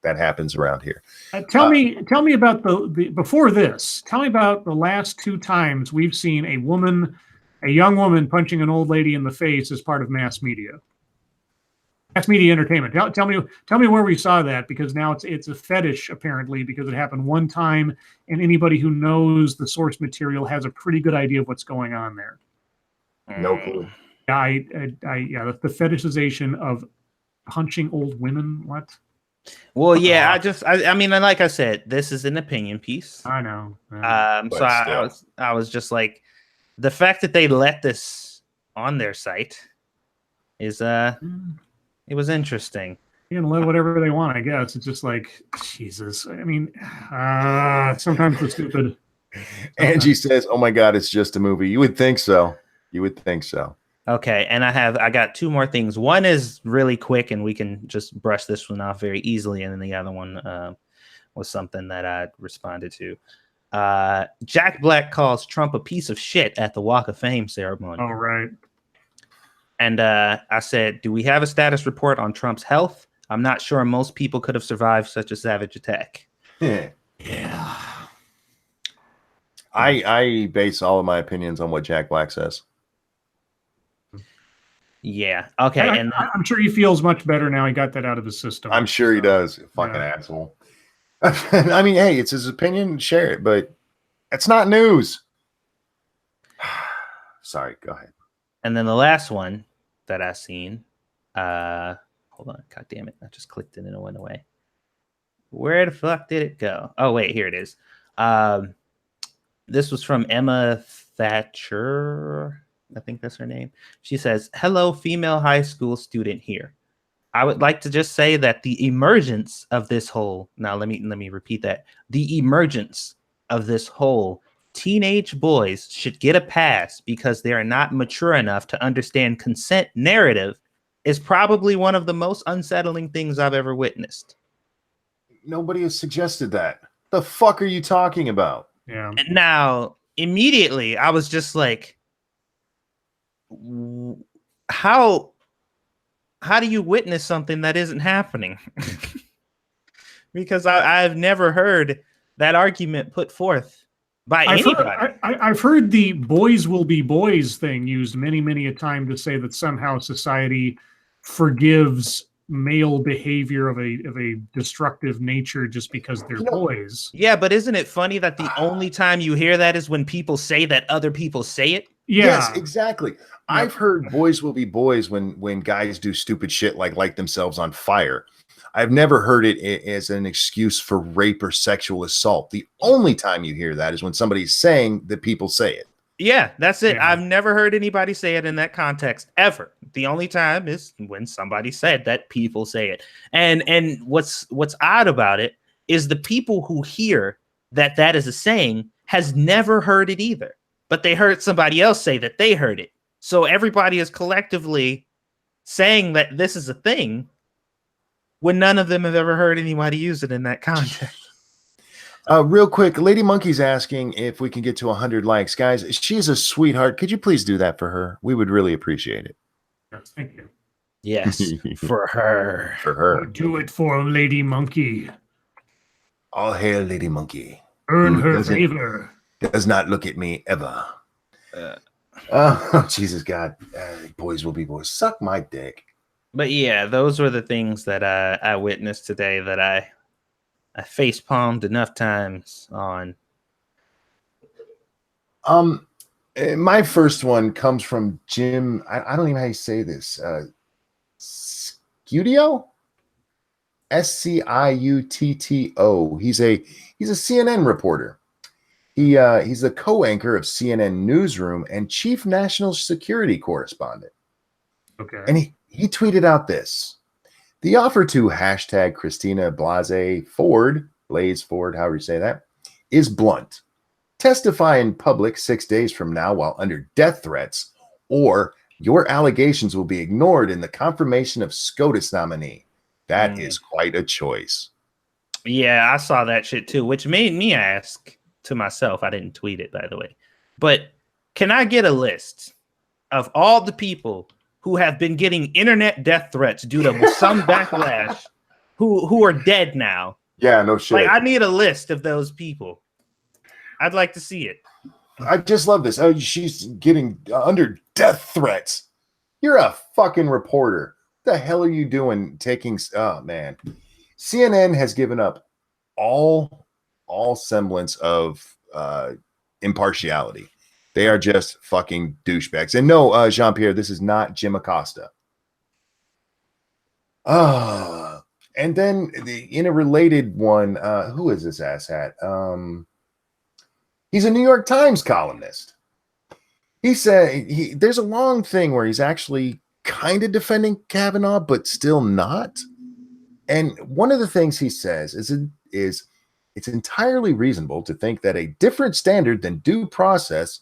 That happens around here. Tell me about the before this. Tell me about the last 2 times we've seen a young woman punching an old lady in the face as part of mass media. Mass media entertainment. Tell me where we saw that, because now it's a fetish apparently because it happened one time, and anybody who knows the source material has a pretty good idea of what's going on there. No clue. The fetishization of punching old women. What? Well, yeah, I mean, like I said, this is an opinion piece. I know. So I was just like, the fact that they let this on their site is it was interesting. You can let whatever they want, I guess. It's just like, Jesus. I mean, sometimes it's stupid. Angie says, "Oh my God, it's just a movie." You would think so. You would think so. Okay, and I got 2 more things. One is really quick, and we can just brush this one off very easily. And then the other one was something that I responded to. Jack Black calls Trump a piece of shit at the Walk of Fame ceremony. Oh, right. And I said, do we have a status report on Trump's health? I'm not sure most people could have survived such a savage attack. Yeah. I base all of my opinions on what Jack Black says. Yeah. Okay. And I'm sure he feels much better now. He got that out of his system. I'm sure he does. Fucking asshole. I mean, hey, it's his opinion. Share it, but it's not news. Sorry. Go ahead. And then the last one that I seen. Hold on. God damn it! I just clicked it and it went away. Where the fuck did it go? Oh wait, here it is. This was from Emma Thatcher. I think that's her name. She says, "Hello, female high school student here. I would like to just say that the emergence of this whole," now let me repeat that. The emergence of this whole teenage boys should get a pass because they are not mature enough to understand consent narrative is probably one of the most unsettling things I've ever witnessed. Nobody has suggested that. The fuck are you talking about? Yeah. And now, immediately, I was just like, how do you witness something that isn't happening? Because I've never heard that argument put forth by anybody. I've heard the boys will be boys thing used many, many a time to say that somehow society forgives male behavior of a destructive nature just because they're boys. Yeah, but isn't it funny that the only time you hear that is when people say that other people say it? Yeah. Yes, exactly. Yep. I've heard boys will be boys when guys do stupid shit like light themselves on fire. I've never heard it as an excuse for rape or sexual assault. The only time you hear that is when somebody's saying that people say it. Yeah, that's it. Yeah. I've never heard anybody say it in that context ever. The only time is when somebody said that people say it. And what's odd about it is the people who hear that that is a saying has never heard it either. But they heard somebody else say that they heard it. So everybody is collectively saying that this is a thing when none of them have ever heard anybody use it in that context. Real quick, Lady Monkey's asking if we can get to 100 likes. Guys, she's a sweetheart. Could you please do that for her? We would really appreciate it. Yes, thank you. Yes, for her. For her. Do it for Lady Monkey. All hail Lady Monkey. Earn her favor. Does not look at me ever. Oh, Jesus God. Boys will be boys. Suck my dick. But yeah, those were the things that I witnessed today that I face palmed enough times on. My first one comes from Jim. I don't even know how you say this. Scudio? Sciutto. He's a CNN reporter. He's the co-anchor of CNN Newsroom and chief national security correspondent. Okay. And he tweeted out this. The offer to hashtag Christina Blaze Ford, however you say that, is blunt. Testify in public 6 days from now while under death threats, or your allegations will be ignored in the confirmation of SCOTUS nominee. That is quite a choice. Yeah, I saw that shit too, which made me ask to myself. I didn't tweet it, by the way. But can I get a list of all the people who have been getting internet death threats due to some backlash who are dead now? Yeah, no shit. Like, I need a list of those people. I'd like to see it. I just love this. Oh, she's getting under death threats. You're a fucking reporter. What the hell are you doing taking... Oh, man. CNN has given up all semblance of impartiality. They are just fucking douchebags. And no, Jean-Pierre, this is not Jim Acosta. And then in a related one, who is this asshat? He's a New York Times columnist. He said there's a long thing where he's actually kind of defending Kavanaugh, but still not. And one of the things he says is it's entirely reasonable to think that a different standard than due process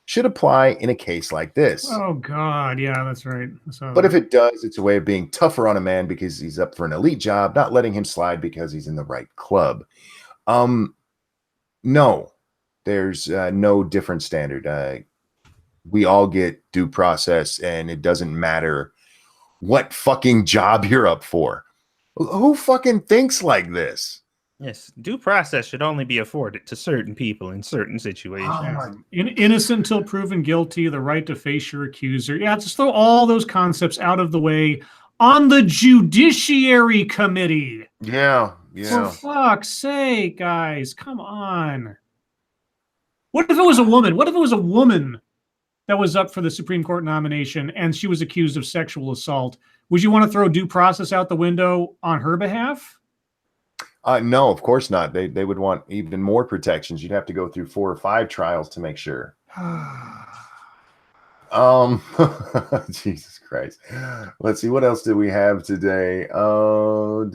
should apply in a case like this. Oh, God. Yeah, that's right. But if it does, it's a way of being tougher on a man because he's up for an elite job, not letting him slide because he's in the right club. No, there's no different standard. We all get due process, and it doesn't matter what fucking job you're up for. Who fucking thinks like this? Yes, due process should only be afforded to certain people in certain situations. Innocent until proven guilty, the right to face your accuser. Yeah, just throw all those concepts out of the way on the Judiciary Committee. Yeah. For fuck's sake, guys, come on. What if it was a woman? What if it was a woman that was up for the Supreme Court nomination and she was accused of sexual assault? Would you want to throw due process out the window on her behalf? No, of course not. They would want even more protections. You'd have to go through 4 or 5 trials to make sure. Jesus Christ. Let's see, what else did we have today? There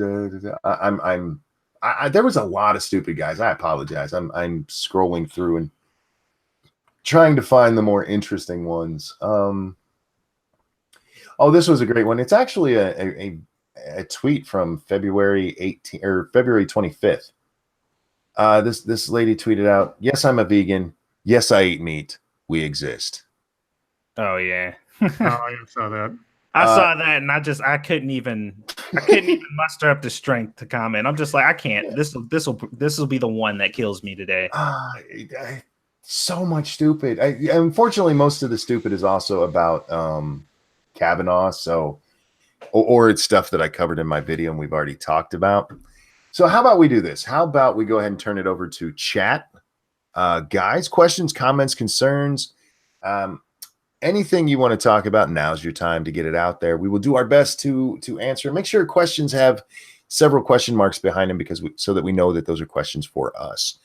was a lot of stupid guys. I apologize. I'm scrolling through and trying to find the more interesting ones. This was a great one. It's actually a tweet from February 18 or February 25th. This lady tweeted out, "Yes, I'm a vegan. Yes, I eat meat. We exist." Oh yeah. I saw that. I saw that, and I couldn't even muster up the strength to comment. I'm just like, I can't. This will be the one that kills me today. So much stupid. Unfortunately, most of the stupid is also about Kavanaugh. So or it's stuff that I covered in my video and we've already talked about. So how about we do this? How about we go ahead and turn it over to chat? Guys, questions, comments, concerns, anything you want to talk about, now's your time to get it out there. We will do our best to answer. Make sure questions have several question marks behind them because so that we know that those are questions for us.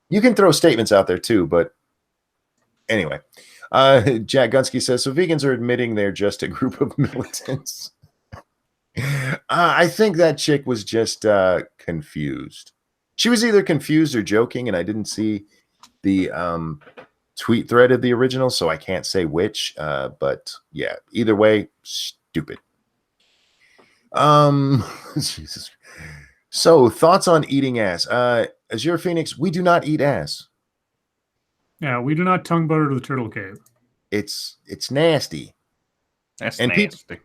You can throw statements out there too, but anyway. Jack Gunsky says, so vegans are admitting they're just a group of militants. I think that chick was just confused. She was either confused or joking, and I didn't see the tweet thread of the original, so I can't say which. But yeah, either way, stupid. Jesus. So thoughts on eating ass? Azure Phoenix, we do not eat ass. Yeah, we do not tongue butter to the turtle cave. It's nasty. That's and nasty.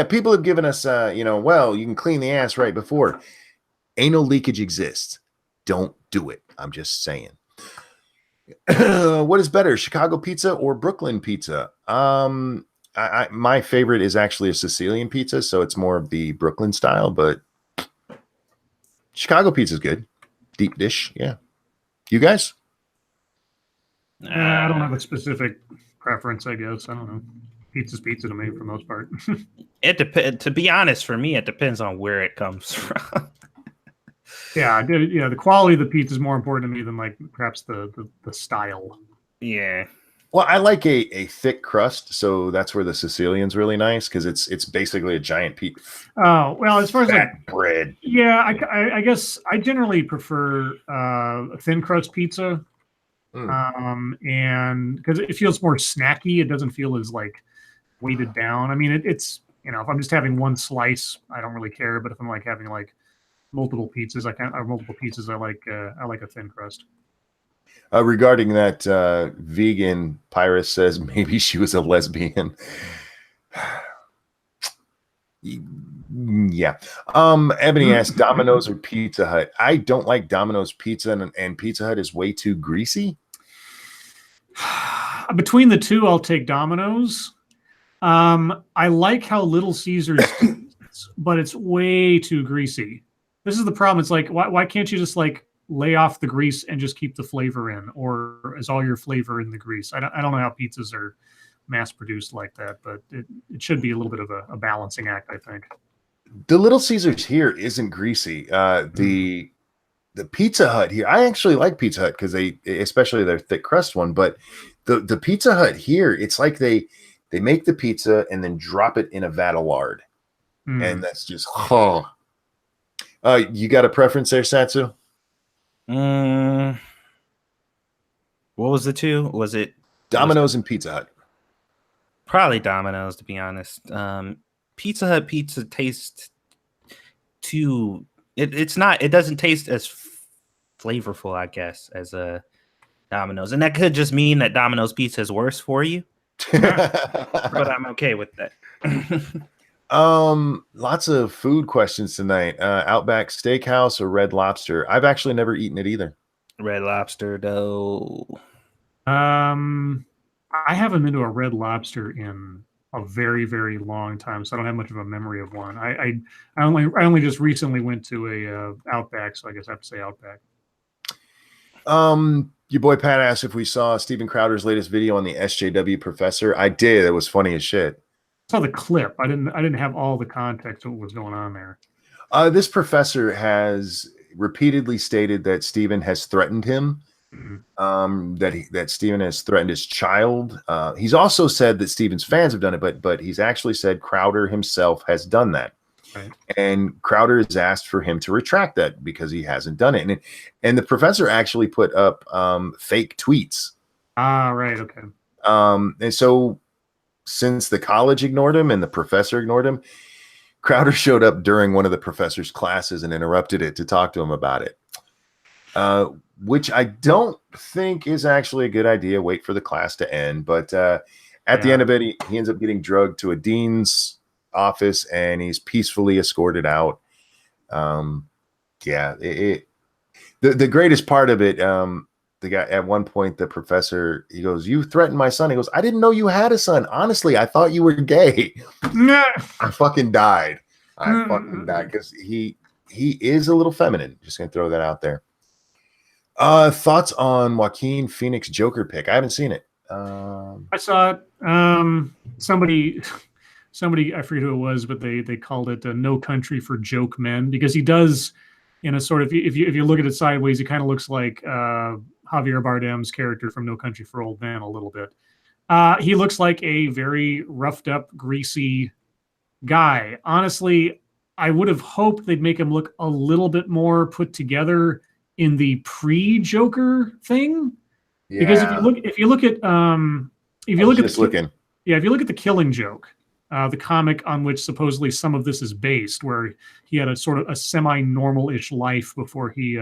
People have given us, well, you can clean the ass right before. Anal leakage exists. Don't do it. I'm just saying. What is better, Chicago pizza or Brooklyn pizza? My favorite is actually a Sicilian pizza, so it's more of the Brooklyn style, but Chicago pizza is good. Deep dish, yeah. You guys? I don't have a specific preference, I guess. I don't know. Pizza's pizza to me for the most part. It depends. To be honest, for me, it depends on where it comes from. Yeah, the quality of the pizza is more important to me than like perhaps the style. Yeah. Well, I like a thick crust, so that's where the Sicilian's really nice because it's basically a giant pizza. Oh well, as far as like bread. Yeah, I guess I generally prefer a thin crust pizza. And because it feels more snacky, it doesn't feel as like weighted down. I mean, it's if I'm just having one slice, I don't really care. But if I'm like having like multiple pizzas, I like a thin crust. Regarding that, vegan Pyrus says maybe she was a lesbian. Yeah. Ebony asked Domino's or Pizza Hut. I don't like Domino's pizza, and Pizza Hut is way too greasy. Between the two, I'll take Domino's. I like how Little Caesars tastes, but it's way too greasy. This is the problem. It's like, why can't you just like lay off the grease and just keep the flavor in, or is all your flavor in the grease? I don't know how pizzas are mass produced like that, but it should be a little bit of a balancing act, I think. The Little Caesars here isn't greasy. The Pizza Hut here, I actually like Pizza Hut because especially their thick crust one, but the Pizza Hut here, it's like they make the pizza and then drop it in a vat of lard. And that's just, you got a preference there, Satsu? What was the two? Was it Domino's and Pizza Hut? Probably Domino's, to be honest. Pizza Hut pizza tastes too. It doesn't taste as flavorful, I guess, as a Domino's, and that could just mean that Domino's pizza is worse for you. But I'm okay with that. Lots of food questions tonight. Outback Steakhouse or Red Lobster? I've actually never eaten it either. Red Lobster, though. I haven't been to a Red Lobster in a very, very long time, so I don't have much of a memory of one. I only just recently went to a Outback, so I guess I have to say Outback. Your boy Pat asked if we saw Steven Crowder's latest video on the SJW professor. I did. It was funny as shit. I saw the clip. I didn't have all the context of what was going on there. This professor has repeatedly stated that Steven has threatened him. That Steven has threatened his child. He's also said that Steven's fans have done it, but he's actually said Crowder himself has done that. Right. And Crowder has asked for him to retract that because he hasn't done it. And the professor actually put up fake tweets. Right. Okay. And so since the college ignored him and the professor ignored him, Crowder showed up during one of the professor's classes and interrupted it to talk to him about it. Which I don't think is actually a good idea. Wait for the class to end. But at the end of it, he ends up getting drugged to a dean's office and he's peacefully escorted out. The greatest part of it, the guy at one point, the professor, he goes, "You threatened my son." He goes, "I didn't know you had a son. Honestly, I thought you were gay." I fucking died. I fucking died because he is a little feminine. Just gonna throw that out there. Thoughts on Joaquin Phoenix Joker pick? I haven't seen it. I saw it. Somebody, I forget who it was, but they called it "No Country for Joke Men" because he does, in a sort of, if you look at it sideways, he kind of looks like Javier Bardem's character from No Country for Old Men a little bit. He looks like a very roughed up, greasy guy. Honestly, I would have hoped they'd make him look a little bit more put together in the pre-Joker thing. Because if you look at if you look at the Killing Joke, the comic on which supposedly some of this is based, where he had a sort of a semi-normal-ish life before he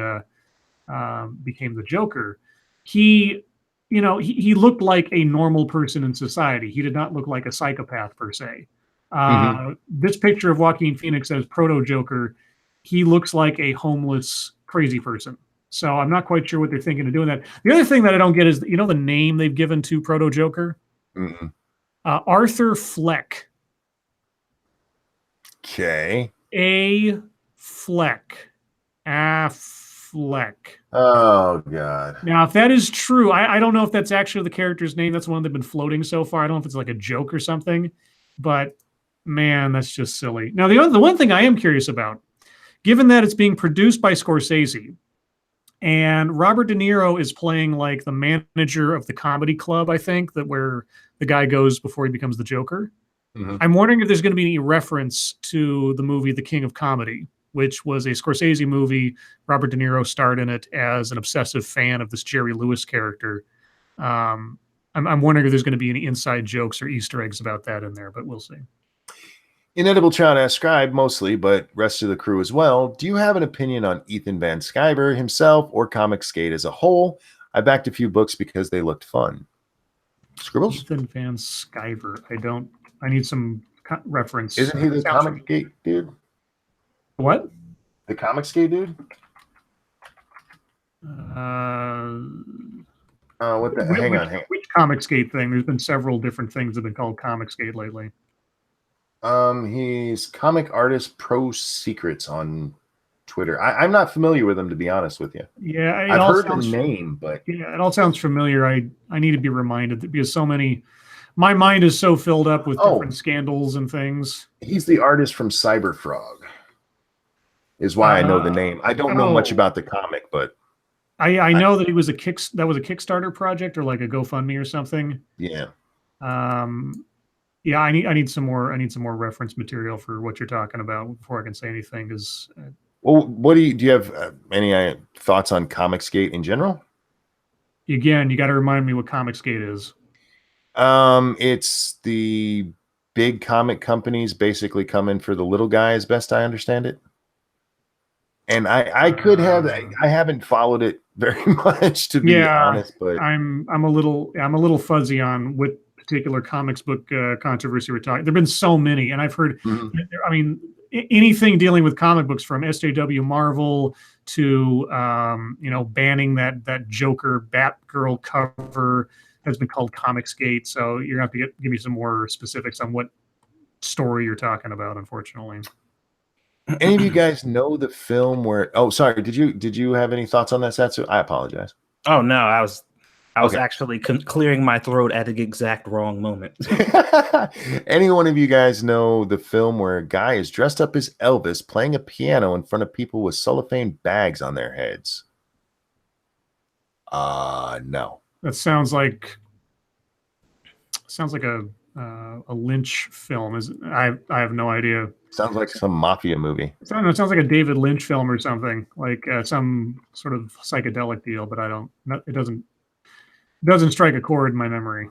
became the Joker, he looked like a normal person in society. He did not look like a psychopath per se. This picture of Joaquin Phoenix as Proto Joker, he looks like a homeless, crazy person. So I'm not quite sure what they're thinking of doing that. The other thing that I don't get is, the name they've given to Proto Joker? Arthur Fleck. Okay. Fleck. Fleck. Oh, God. Now, if that is true, I don't know if that's actually the character's name. That's one they've been floating so far. I don't know if it's like a joke or something. But, man, that's just silly. Now, the one thing I am curious about, given that it's being produced by Scorsese, and Robert De Niro is playing like the manager of the comedy club, I think, that where the guy goes before he becomes the Joker. I'm wondering if there's going to be any reference to the movie The King of Comedy, which was a Scorsese movie. Robert De Niro starred in it as an obsessive fan of this Jerry Lewis character. I'm wondering if there's going to be any inside jokes or Easter eggs about that in there, but we'll see. Inedible Child asked Scribe mostly, but rest of the crew as well. Do you have an opinion on Ethan Van Sciver himself or Comicsgate as a whole? I backed a few books because they looked fun. Scribbles? Ethan Van Sciver. I need some reference. Isn't he the Comicsgate dude? What? The Comicsgate dude? What the? Hang on. Which Comicsgate thing? There's been several different things that have been called Comicsgate lately. He's Comic Artist Pro Secrets on Twitter. I'm not familiar with him, to be honest with you. Yeah, I've heard the name, but yeah, it all sounds familiar. I need to be reminded that because so many, my mind is so filled up with different scandals and things. He's the artist from Cyberfrog, is why I know the name. I don't know much about the comic, but I know that he was a Kickstarter project or like a GoFundMe or something. Yeah. Yeah, I need some more reference material for what you're talking about before I can say anything. Because well, what do you have any thoughts on Comicsgate in general? Again, you got to remind me what Comicsgate is. It's the big comic companies basically come in for the little guy, as best I understand it. And I haven't followed it very much, to be honest. But I'm a little fuzzy on what particular comics book controversy we're talking. There've been so many, and I've heard. I mean, anything dealing with comic books, from SJW Marvel to banning that Joker Batgirl cover, has been called Comicsgate. So you're gonna have to give me some more specifics on what story you're talking about. Unfortunately. Any of you guys know the film where? Oh, sorry. Did you have any thoughts on that, Satsu? I apologize. Oh no, I was actually clearing my throat at the exact wrong moment. Any one of you guys know the film where a guy is dressed up as Elvis playing a piano in front of people with cellophane bags on their heads? No. That sounds like a Lynch film. I have no idea. Sounds like some mafia movie. It sounds like a David Lynch film or something, like some sort of psychedelic deal. But it doesn't strike a chord in my memory.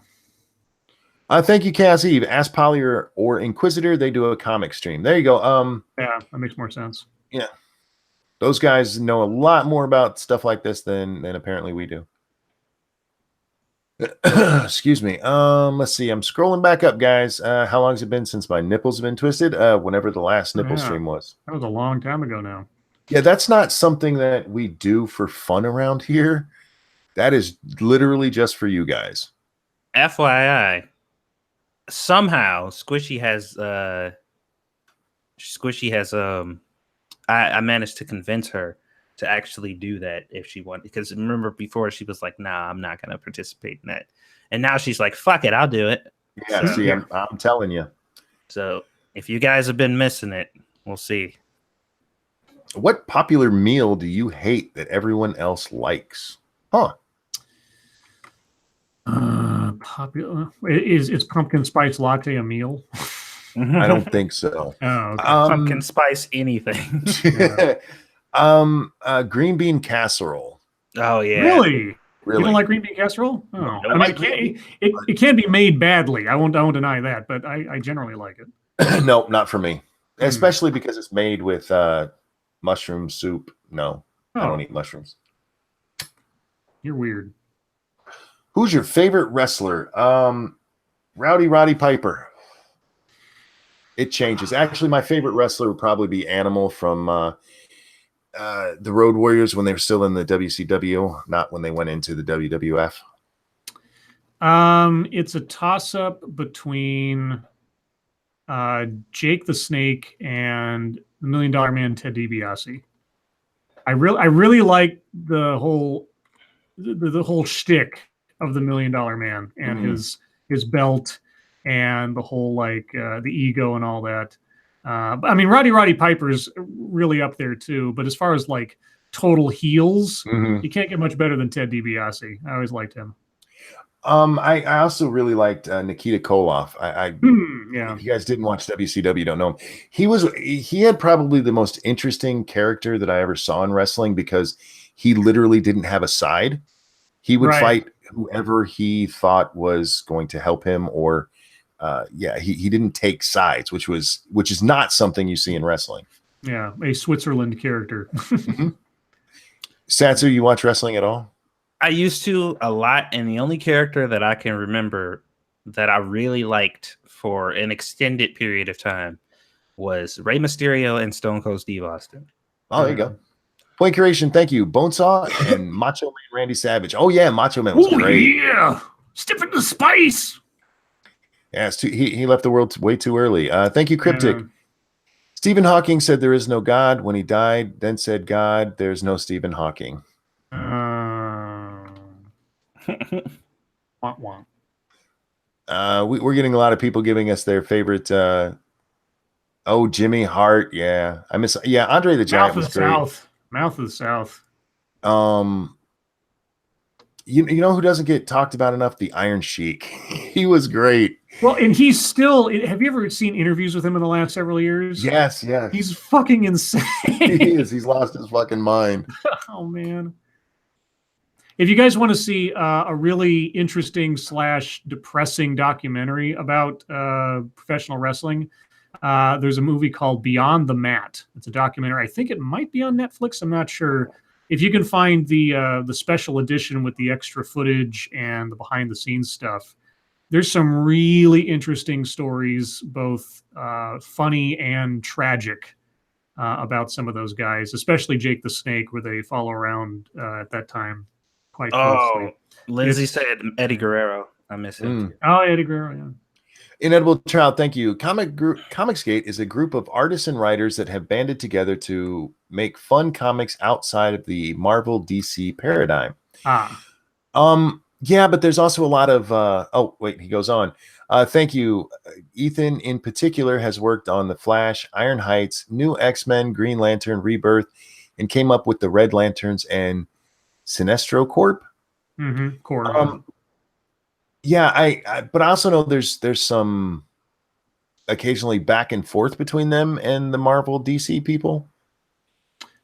Thank you, Cass Eve. Ask Polly or Inquisitor. They do a comic stream. There you go. Yeah, that makes more sense. Yeah, those guys know a lot more about stuff like this than apparently we do. Excuse me. Let's see. I'm scrolling back up, guys. How long has it been since my nipples have been twisted? Whenever the last nipple stream was. That was a long time ago now. Yeah, that's not something that we do for fun around here. That is literally just for you guys. FYI, somehow Squishy has I managed to convince her to actually do that if she wanted, because remember before she was like, nah, I'm not gonna participate in that. And now she's like, fuck it, I'll do it. Yeah, So, see, I'm telling you. So if you guys have been missing it, we'll see. What popular meal do you hate that everyone else likes? Huh. Popular is pumpkin spice latte a meal? I don't think so. Oh, okay. Pumpkin spice anything. Green bean casserole. Oh yeah. Really? Really? You don't like green bean casserole? Oh, No, I mean, it can be made badly. I won't deny that, but I generally like it. No, not for me. Especially because it's made with mushroom soup. No, I don't eat mushrooms. You're weird. Who's your favorite wrestler? Rowdy Roddy Piper. It changes. Actually, my favorite wrestler would probably be Animal from the Road Warriors when they were still in the WCW, not when they went into the WWF. It's a toss-up between Jake the Snake and the $1 Million Man Ted DiBiase. I really like the whole shtick of the $1 Million Man and his belt and the whole the ego and all that. I mean, Roddy Piper's really up there too. But as far as total heels, you can't get much better than Ted DiBiase. I always liked him. I also really liked Nikita Koloff. Yeah. If you guys didn't watch WCW, don't know him. He had probably the most interesting character that I ever saw in wrestling because he literally didn't have a side. He would fight whoever he thought was going to help him, or he didn't take sides, which is not something you see in wrestling. Yeah, a Switzerland character. Satsu, you watch wrestling at all? I used to a lot, and the only character that I can remember that I really liked for an extended period of time was Rey Mysterio and Stone Cold Steve Austin. Oh, there you go. Point creation, thank you. Bonesaw and Macho Man Randy Savage. Oh yeah, Macho Man was great. Yeah, step into spice. Yeah, he left the world way too early. Thank you, Cryptic. Stephen Hawking said there is no God when he died, then said, God, there's no Stephen Hawking. We're getting a lot of people giving us their favorite. Jimmy Hart. Yeah, I miss. Yeah, Andre the Giant was great. Mouth of the South. You know who doesn't get talked about enough? The Iron Sheik. He was great. Well, and he's still. Have you ever seen interviews with him in the last several years? Yes. He's fucking insane. He is. He's lost his fucking mind. Oh man. If you guys want to see a really interesting / depressing documentary about professional wrestling, there's a movie called Beyond the Mat. It's a documentary. I think it might be on Netflix. I'm not sure. If you can find the special edition with the extra footage and the behind the scenes stuff, there's some really interesting stories, both funny and tragic, about some of those guys, especially Jake the Snake, where they follow around at that time. Oh, Lindsay said Eddie Guerrero. I miss it. Oh, Eddie Guerrero, yeah. Inedible Trout, thank you. Comicsgate is a group of artists and writers that have banded together to make fun comics outside of the Marvel DC paradigm. Yeah, but there's also a lot of he goes on. Thank you. Ethan in particular has worked on The Flash, Iron Heights, New X-Men, Green Lantern, Rebirth, and came up with the Red Lanterns and Sinestro Corp. Yeah, but I also know there's some occasionally back and forth between them and the Marvel DC people.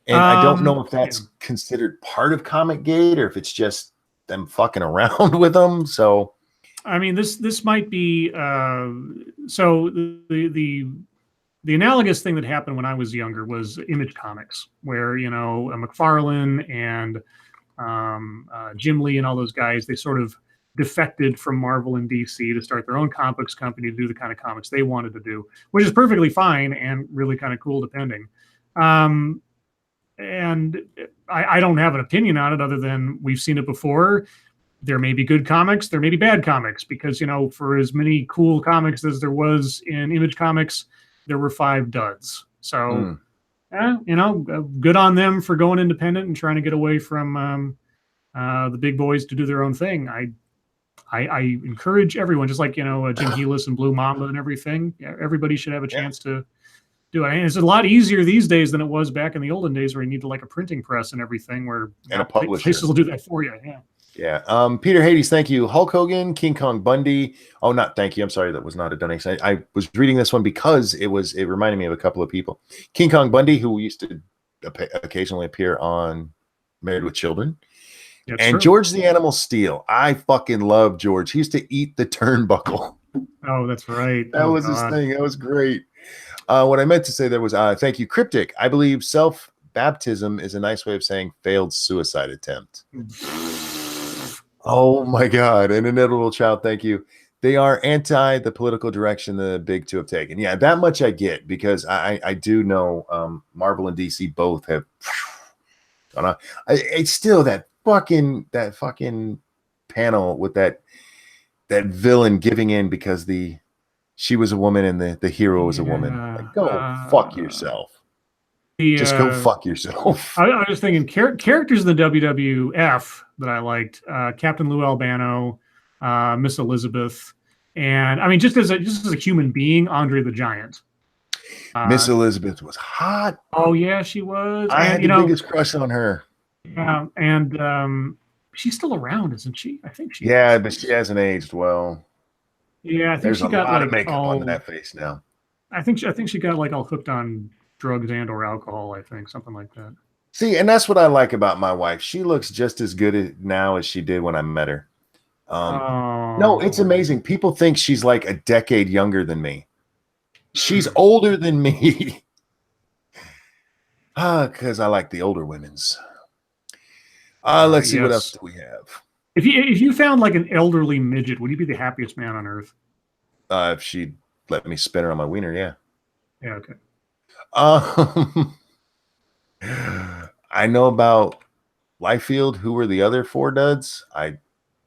And I don't know if that's considered part of Comic Gate or if it's just them fucking around with them. So I mean, this might be so the analogous thing that happened when I was younger was Image Comics, where McFarlane and Jim Lee and all those guys, they sort of defected from Marvel and DC to start their own comics company to do the kind of comics they wanted to do, which is perfectly fine and really kind of cool, depending. and I don't have an opinion on it other than we've seen it before. There may be good comics, there may be bad comics, because, you know, for as many cool comics as there was in Image Comics, there were 5 duds. So, you know, good on them for going independent and trying to get away from the big boys to do their own thing. I encourage everyone, just like, you know, Jim Healis and Blue Mamba and everything. Everybody should have a chance to do it. And it's a lot easier these days than it was back in the olden days, where you needed like a printing press and everything, where and a publisher. Places will do that for you. Yeah. Yeah. Peter Hades, thank you. Hulk Hogan, King Kong Bundy. Oh, not thank you. I'm sorry, that was not a donation. I was reading this one because it reminded me of a couple of people. King Kong Bundy, who used to occasionally appear on Married with Children. That's and true. George the Animal Steel. I fucking love George. He used to eat the turnbuckle. Oh, that's right. That was his thing. That was great. What I meant to say there was, thank you, Cryptic. I believe self-baptism is a nice way of saying failed suicide attempt. Oh my God. An inedible child, thank you. They are anti the political direction the big two have taken. Yeah, that much I get, because I do know Marvel and DC both have. It's still that fucking panel with that villain giving in because she was a woman and the hero was a woman. Like, go fuck yourself. Just go fuck yourself. I was thinking characters in the WWF that I liked: Captain Lou Albano, Miss Elizabeth, and I mean, just as a human being, Andre the Giant. Miss Elizabeth was hot. Oh yeah, she was. I had the biggest crush on her. Yeah, and she's still around, isn't she? I think she. Yeah, but she hasn't aged well. Yeah, I think there's she got a lot like of makeup on that face now. I think she got like all hooked on drugs and or alcohol. I think something like that. See, and that's what I like about my wife. She looks just as good now as she did when I met her. No, it's amazing. People think she's like a decade younger than me. She's older than me. Because I like the older women's. Let's see, what else do we have? If you found like an elderly midget, would you be the happiest man on earth? If she'd let me spin her on my wiener, yeah. Yeah, okay. I know about Liefeld. Who were the other 4 duds? I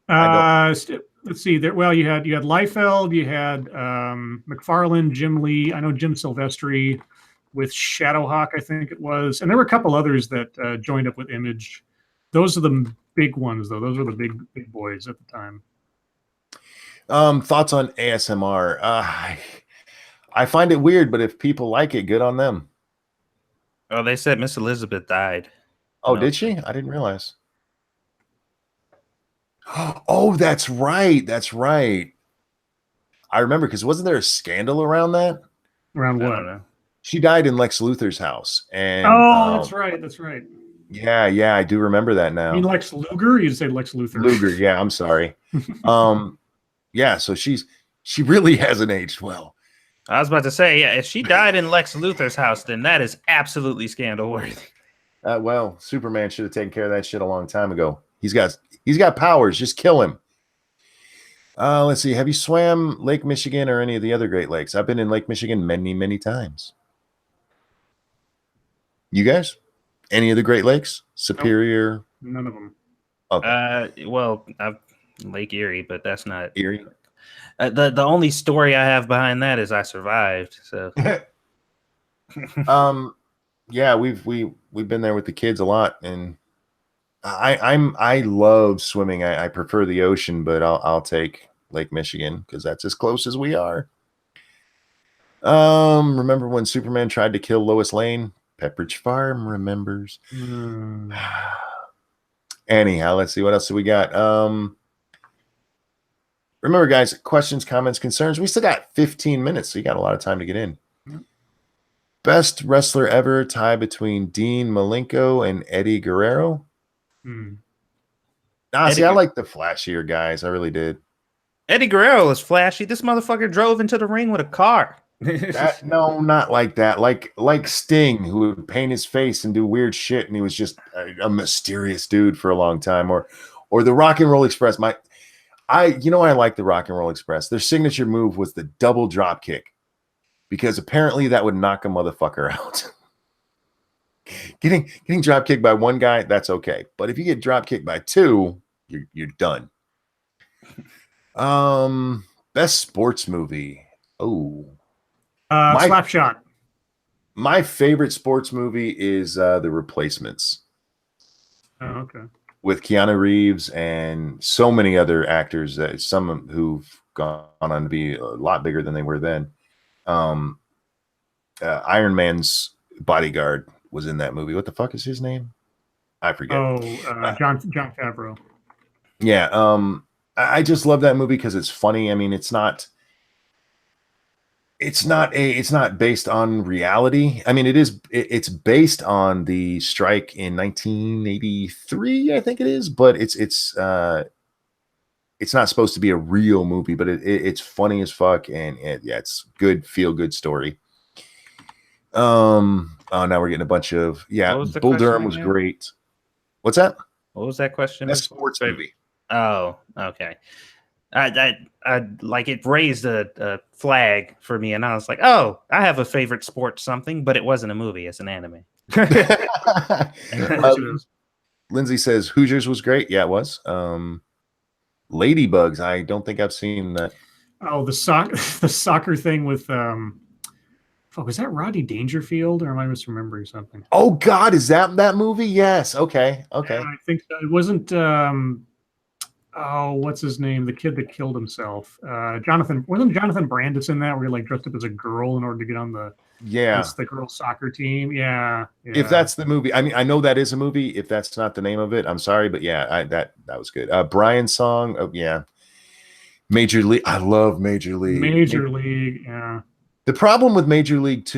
don't. Let's see. Well, you had Liefeld, you had McFarlane, Jim Lee. I know Jim Silvestri with Shadowhawk, I think it was, and there were a couple others that joined up with Image. Those are the big ones, though. Those were the big boys at the time. Thoughts on ASMR? I find it weird, but if people like it, good on them. Oh, they said Miss Elizabeth died. Oh, did she? I didn't realize. Oh, that's right. That's right. I remember, because wasn't there a scandal around that? Around what? I don't know. She died in Lex Luthor's house. And that's right. That's right. Yeah, I do remember that now. I mean, Lex Luger? You'd say Lex Luthor. Luger, yeah, I'm sorry. Yeah, so she really hasn't aged well. I was about to say, yeah, if she died in Lex Luthor's house, then that is absolutely scandal-worthy. Well, Superman should have taken care of that shit a long time ago. He's got powers. Just kill him. Let's see. Have you swam Lake Michigan or any of the other Great Lakes? I've been in Lake Michigan many, many times. You guys? Any of the Great Lakes? Superior? Nope. None of them. Okay. Well, I've Lake Erie, but that's not Erie. The only story I have behind that is I survived. So, yeah, we've been there with the kids a lot, and I love swimming. I prefer the ocean, but I'll take Lake Michigan because that's as close as we are. Remember when Superman tried to kill Lois Lane? Pepperidge Farm remembers. Anyhow, let's see what else do we got. Remember, guys, questions, comments, concerns. We still got 15 minutes, so you got a lot of time to get in. Best wrestler ever, tie between Dean Malenko and Eddie Guerrero. See, I like the flashier guys. I really did. Eddie Guerrero was flashy. This motherfucker drove into the ring with a car. No, not like that. Like Sting, who would paint his face and do weird shit, and he was just a mysterious dude for a long time. Or the Rock and Roll Express. I like the Rock and Roll Express. Their signature move was the double drop kick, because apparently that would knock a motherfucker out. getting drop kicked by one guy, that's okay. But if you get drop kicked by two, you're done. Best sports movie. Oh, Slapshot. my favorite sports movie is The Replacements. Oh, okay. With Keanu Reeves and so many other actors, that some who've gone on to be a lot bigger than they were then. Iron Man's bodyguard was in that movie. What the fuck is his name? I forget. John Favreau. Yeah. I just love that movie because it's funny. I mean, it's not based on reality. I mean, it's based on the strike in 1983, I think it is, but it's not supposed to be a real movie, but it's funny as fuck, and it's good, feel good story. Oh, now we're getting a bunch of Bull Durham was great. What's that? What was that question? Best sports movie. Oh, okay. I like it raised a flag for me, and I was like, oh, I have a favorite sports something, but it wasn't a movie, it's an anime. Lindsay says Hoosiers was great. Yeah, it was. Ladybugs, I don't think I've seen that. Oh, the soccer thing with was that Rodney Dangerfield, or am I misremembering something? Oh God, is that movie? Yes. Okay. Yeah, I think so. It wasn't what's his name? The kid that killed himself. Jonathan Brandis in that, where he like dressed up as a girl in order to get on the girls' soccer team. Yeah. If that's the movie, I mean, I know that is a movie. If that's not the name of it, I'm sorry, but yeah, that was good. Brian's song. Oh yeah. Major League. I love Major League. Major League. Yeah. The problem with Major League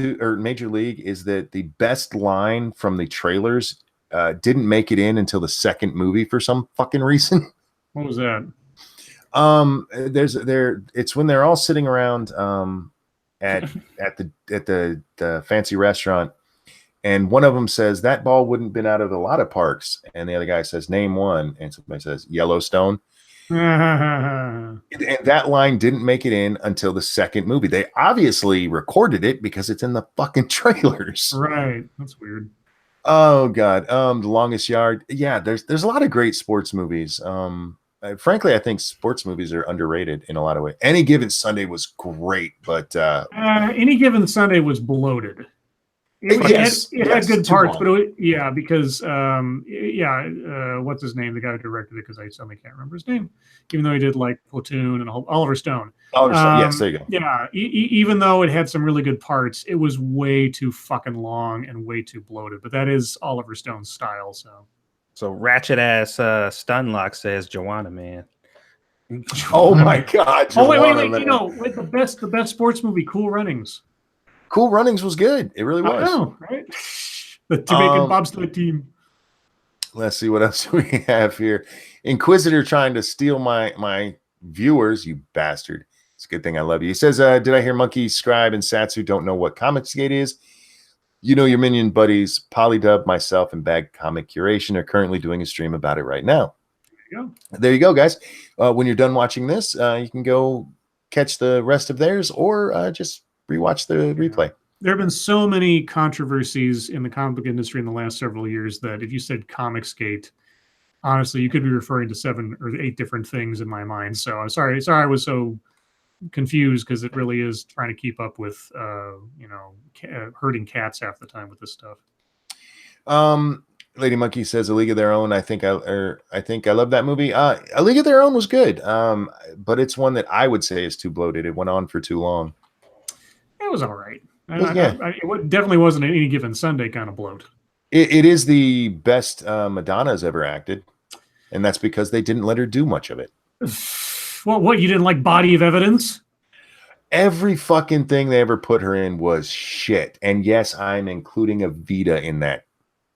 is that the best line from the trailers didn't make it in until the second movie for some fucking reason. What was that? It's when they're all sitting around at the fancy restaurant, and one of them says that ball wouldn't have been out of a lot of parks, and the other guy says name one, and somebody says Yellowstone. And that line didn't make it in until the second movie. They obviously recorded it because it's in the fucking trailers. Right. That's weird. Oh God. The Longest Yard. Yeah, there's a lot of great sports movies. Frankly, I think sports movies are underrated in a lot of ways. Any Given Sunday was great, but Any Given Sunday was bloated. It had good parts, but because what's his name? The guy who directed it, because I suddenly can't remember his name, even though he did like Platoon and Oliver Stone. Yes, there you go. Yeah, even though it had some really good parts, it was way too fucking long and way too bloated. But that is Oliver Stone's style. So ratchet ass Stunlock says Joanna Man. Oh my God! Wait! The best sports movie, Cool Runnings. Cool Runnings was good. It really was. I know, right? The Jamaican bobsled team. Let's see what else we have here. Inquisitor trying to steal my viewers, you bastard. It's a good thing I love you. He says, did I hear Monkey, Scribe, and Satsu don't know what Comicsgate is? You know, your minion buddies, Polydub, myself, and Bag Comic Curation are currently doing a stream about it right now. There you go, guys. When you're done watching this, you can go catch the rest of theirs, or just rewatch the replay. There have been so many controversies in the comic book industry in the last several years that if you said Comicsgate, honestly, you could be referring to 7 or 8 different things in my mind. So I'm sorry I was so confused, because it really is trying to keep up with herding cats half the time with this stuff. Lady Monkey says A League of Their Own. I think I love that movie. A League of Their Own was good, but it's one that I would say is too bloated. It went on for too long. It was all right. It definitely wasn't Any Given Sunday kind of bloat. It is the best Madonna's ever acted, and that's because they didn't let her do much of it. What, you didn't like Body of Evidence? Every fucking thing they ever put her in was shit. And yes, I'm including Evita in that.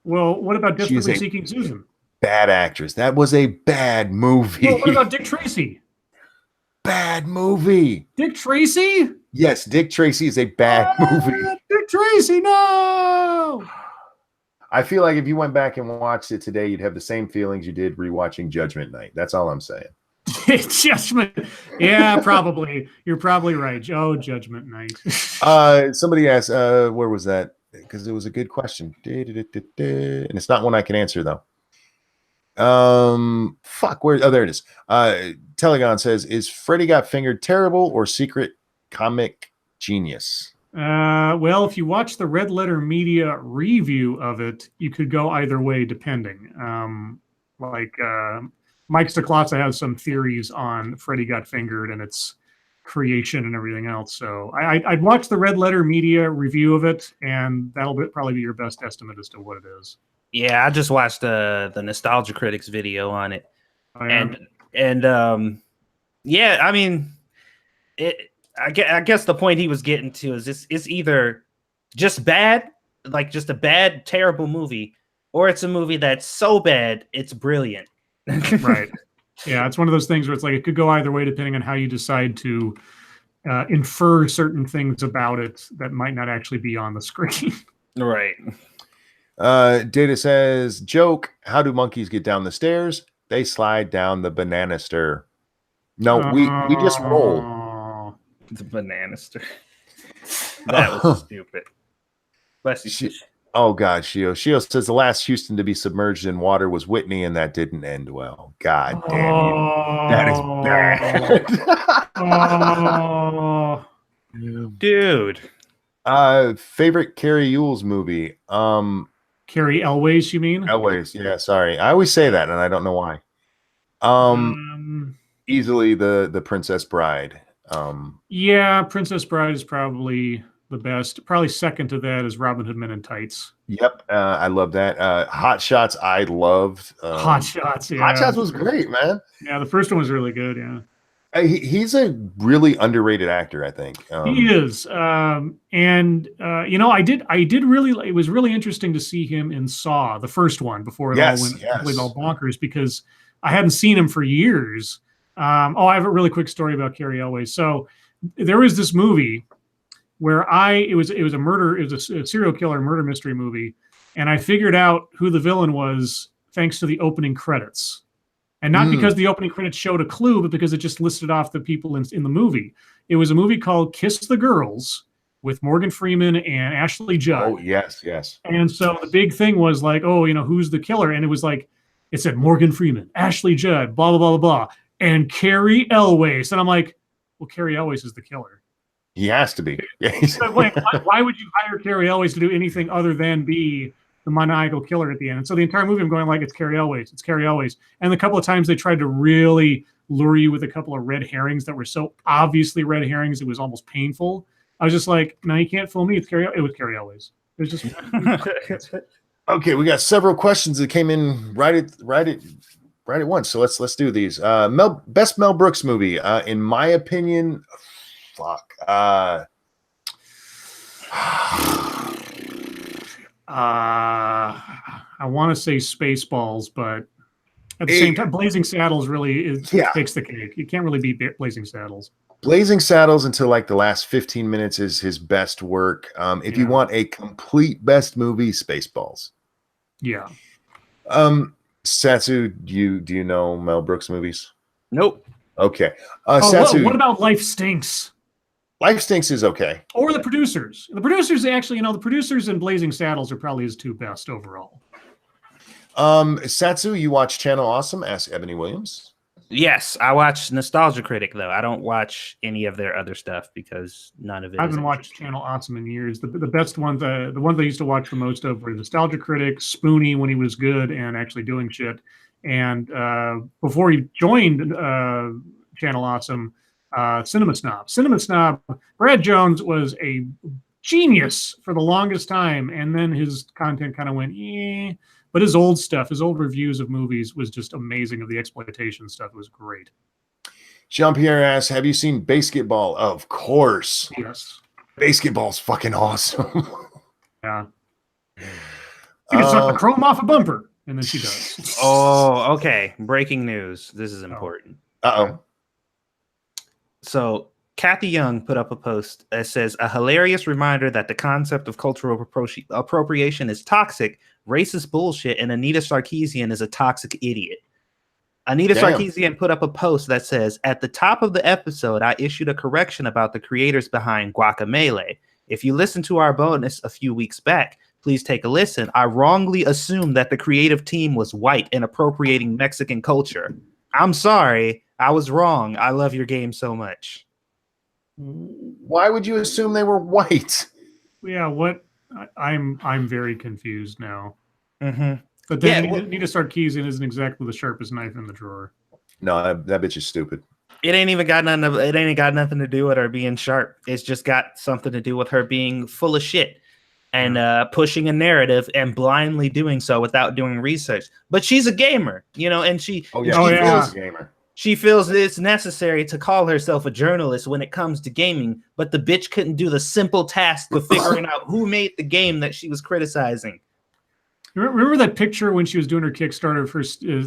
Well, what about Desperately Seeking Susan? Bad actress. That was a bad movie. Well, what about Dick Tracy? Bad movie. Dick Tracy? Yes, Dick Tracy is a bad movie. Dick Tracy, no! I feel like if you went back and watched it today, you'd have the same feelings you did rewatching Judgment Night. That's all I'm saying. Judgment. Yeah, probably. You're probably right. Oh, Judgment Night. Somebody asked, where was that? because it was a good question. And it's not one I can answer though. Fuck, where? Oh, there it is. Telegon says, "Is Freddy Got Fingered terrible or secret comic genius?" Well, if you watch the Red Letter Media review of it, you could go either way depending. Mike Stacklazza has some theories on Freddy Got Fingered and its creation and everything else. So I'd watch the Red Letter Media review of it, and that'll probably be your best estimate as to what it is. Yeah, I just watched the Nostalgia Critics video on it, Oh, yeah? and yeah, I mean, I guess the point he was getting to is it's either just bad, like just a bad, terrible movie, or it's a movie that's so bad it's brilliant. Right. Yeah, it's one of those things where it's like it could go either way depending on how you decide to infer certain things about it that might not actually be on the screen. Right. Data says, "Joke, how do monkeys get down the stairs? They slide down the bananister." No, we just roll. The bananister. That was stupid. Bless you. Oh God, Shio says the last Houston to be submerged in water was Whitney, and that didn't end well. God damn you. That is bad. Dude. Favorite Carrie Ewell's movie? Carrie Elways, you mean? Elways, yeah, sorry. I always say that and I don't know why. Easily the Princess Bride. Yeah, Princess Bride is probably the best. Probably second to that is Robin Hood Men in Tights. Yep, I love that. Hot Shots, I loved. Hot Shots, yeah. Hot Shots was great, man. Yeah, the first one was really good, yeah. He's a really underrated actor, I think. He is, and you know, I did really. It was really interesting to see him in Saw, the first one, before it all went all bonkers, because I hadn't seen him for years. I have a really quick story about Carrie Elways. So there was this movie where it was a serial killer murder mystery movie, and I figured out who the villain was thanks to the opening credits. And not because the opening credits showed a clue, but because it just listed off the people in the movie. It was a movie called Kiss the Girls with Morgan Freeman and Ashley Judd. Oh, yes. And so the big thing was like, oh, you know, who's the killer? And it was like, it said Morgan Freeman, Ashley Judd, blah, blah, blah, blah, blah, and Carrie Elways. And I'm like, well, Carrie Elways is the killer. He has to be. But wait, why would you hire Carrie Elways to do anything other than be the maniacal killer at the end? And so the entire movie I'm going like, it's Carrie Elways, it's Carrie Elways. And a couple of times they tried to really lure you with a couple of red herrings that were so obviously red herrings it was almost painful. I was just like, no, you can't fool me. It was Carrie Elways. It was just Okay, we got several questions that came in right at once. So let's do these. Best Mel Brooks movie. In my opinion, I want to say Spaceballs, but at the same time, Blazing Saddles really takes the cake. You can't really beat Blazing Saddles. Blazing Saddles until like the last 15 minutes is his best work. If you want a complete best movie, Spaceballs. Yeah. Satsu, do you know Mel Brooks movies? Nope. Okay. Satsu, what about Life Stinks? Life Stinks is okay. Or The Producers. The Producers, actually, the Producers and Blazing Saddles are probably his two best overall. Satsu, you watch Channel Awesome? Ask Ebony Williams. Yes, I watch Nostalgia Critic, though. I don't watch any of their other stuff because none of it. I haven't watched Channel Awesome in years. The best ones, the ones I used to watch the most of were Nostalgia Critic, Spoonie when he was good and actually doing shit. And before he joined Channel Awesome, Cinema Snob. Cinema Snob, Brad Jones was a genius for the longest time, and then his content kind of went, but his old stuff, his old reviews of movies was just amazing. Of the exploitation stuff, it was great. Jean-Pierre asks, have you seen Basketball? Of course. Yes. Basketball's fucking awesome. Yeah. She can suck the chrome off a bumper, and then she does. Oh, okay. Breaking news. This is important. Uh-oh. So Kathy Young put up a post that says, a hilarious reminder that the concept of cultural appropriation is toxic, racist bullshit, and Anita Sarkeesian is a toxic idiot. Anita Sarkeesian put up a post that says, at the top of the episode, I issued a correction about the creators behind Guacamelee. If you listen to our bonus a few weeks back, please take a listen. I wrongly assumed that the creative team was white and appropriating Mexican culture. I'm sorry. I was wrong. I love your game so much. Why would you assume they were white? Yeah, what? I'm very confused now. Mm-hmm. But then need to start Keys-in isn't exactly the sharpest knife in the drawer. No, that bitch is stupid. It ain't got nothing to do with her being sharp. It's just got something to do with her being full of shit and pushing a narrative and blindly doing so without doing research. But she's a gamer, and she feels a gamer. She feels it's necessary to call herself a journalist when it comes to gaming, but the bitch couldn't do the simple task of figuring out who made the game that she was criticizing. Remember that picture when she was doing her Kickstarter of her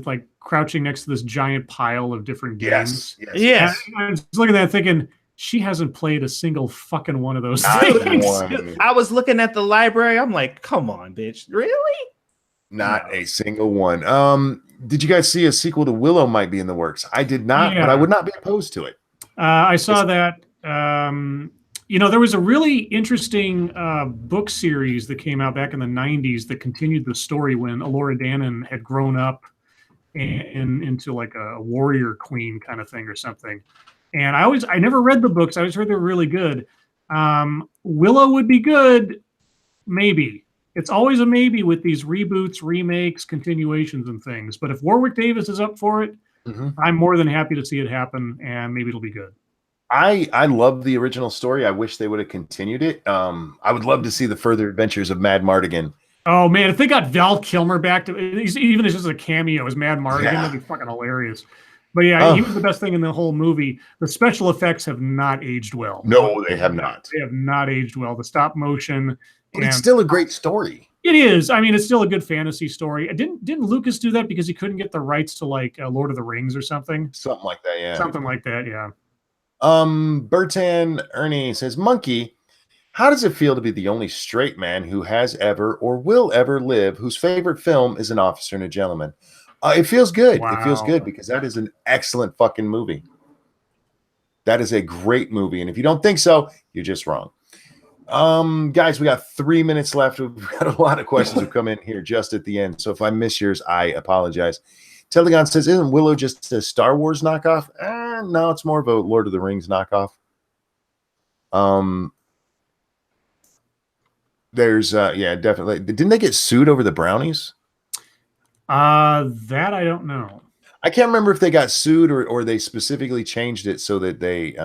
like crouching next to this giant pile of different games? Yes. I was looking at that thinking, she hasn't played a single fucking one of those things. I was looking at the library. I'm like, come on, bitch. Really? Not a single one. Did you guys see a sequel to Willow might be in the works? I did not, but I would not be opposed to it. I saw that. There was a really interesting book series that came out back in the 90s that continued the story when Elora Danan had grown up into like a warrior queen kind of thing or something. And I never read the books. I always heard they were really good. Willow would be good, maybe. It's always a maybe with these reboots, remakes, continuations, and things. But if Warwick Davis is up for it, I'm more than happy to see it happen, and maybe it'll be good. I love the original story. I wish they would have continued it. I would love to see the further adventures of Mad Mardigan. Oh man, if they got Val Kilmer back to even as just a cameo as Mad Mardigan, that'd be fucking hilarious. But yeah, he was the best thing in the whole movie. The special effects have not aged well. No, they have not. They have not aged well. The stop motion. But it's still a great story. It is. I mean, it's still a good fantasy story. Didn't Lucas do that because he couldn't get the rights to like Lord of the Rings or something? Something like that, yeah. Something like that, yeah. Bertan Ernie says, Monkey, how does it feel to be the only straight man who has ever or will ever live whose favorite film is An Officer and a Gentleman? It feels good. Wow. It feels good because that is an excellent fucking movie. That is a great movie. And if you don't think so, you're just wrong. Guys, we got 3 minutes left. We've got a lot of questions that come in here just at the end. So if I miss yours, I apologize. Telegon says, isn't Willow just a Star Wars knockoff? No, it's more of a Lord of the Rings knockoff. There's yeah, definitely. Didn't they get sued over the brownies? That I don't know. I can't remember if they got sued or they specifically changed it so that they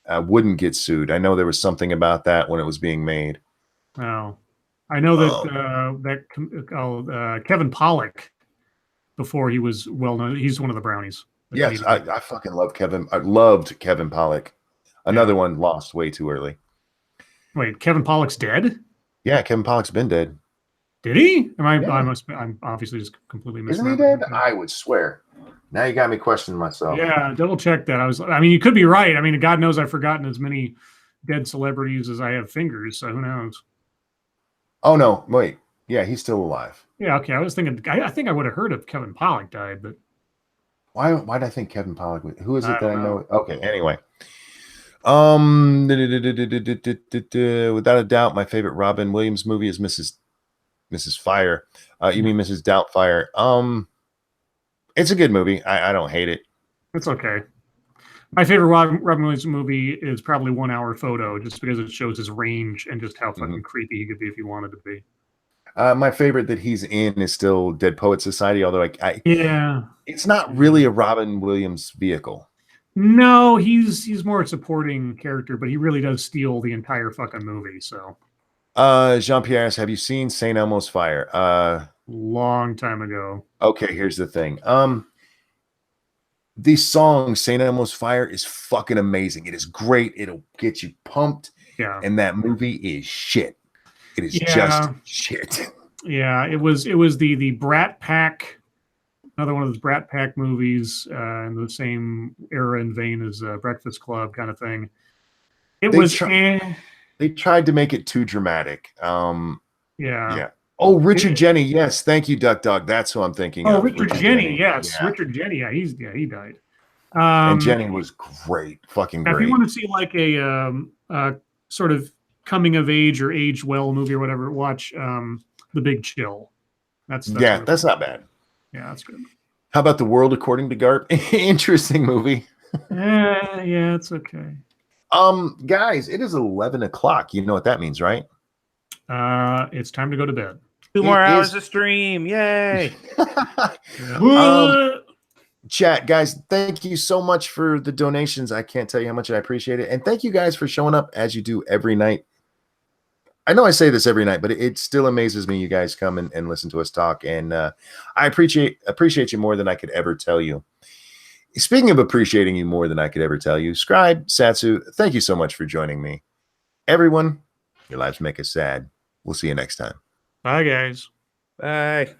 wouldn't get sued. I know there was something about that when it was being made. Oh, I know that Kevin Pollak, before he was well known, he's one of the brownies. Yes, I fucking love Kevin. I loved Kevin Pollak. Another one lost way too early. Wait, Kevin Pollak's dead? Yeah, Kevin Pollak's been dead. Did he? I'm obviously just completely missing. Isn't he dead? I would swear. Now you got me questioning myself. Yeah, double check that. I mean, you could be right. I mean, God knows I've forgotten as many dead celebrities as I have fingers, so who knows? Oh no, wait. Yeah, he's still alive. Yeah, okay. I was thinking I think I would have heard if Kevin Pollak died, but why did I think Kevin Pollak? Who is it that I know? Okay, anyway. Without a doubt, my favorite Robin Williams movie is Mrs. Fire. You mean Mrs. Doubtfire? It's a good movie. I don't hate it. It's okay. My favorite Robin Williams movie is probably 1 Hour Photo, just because it shows his range and just how fucking creepy he could be if he wanted to be. My favorite that he's in is still Dead Poet Society, although it's not really a Robin Williams vehicle. No, he's more a supporting character, but he really does steal the entire fucking movie. So, Jean-Pierre, have you seen St. Elmo's Fire? Long time ago. Okay, here's the thing. The song St. Elmo's Fire is fucking amazing. It is great. It'll get you pumped. Yeah. And that movie is shit. It is just shit. Yeah, it was the Brat Pack, another one of those Brat Pack movies in the same era and vein as Breakfast Club kind of thing. They tried to make it too dramatic. Yeah. Oh, Richard Jenny. Yes, thank you, Duck Dog. That's who I'm thinking of. Richard Jenny. Yes, yeah. Richard Jenny. Yeah, he died. And Jenny was great, fucking great. If you want to see like a sort of coming of age or age well movie or whatever, watch The Big Chill. That's that's not bad. Yeah, that's good. How about The World According to Garp? Interesting movie. Yeah, it's okay. Guys, it is 11 o'clock. You know what that means, right? It's time to go to bed. 2 more hours of stream. Yay. Chat, guys, thank you so much for the donations. I can't tell you how much I appreciate it. And thank you guys for showing up as you do every night. I know I say this every night, but it still amazes me you guys come and listen to us talk. And I appreciate you more than I could ever tell you. Speaking of appreciating you more than I could ever tell you, Scribe, Satsu, thank you so much for joining me. Everyone, your lives make us sad. We'll see you next time. Bye, guys. Bye.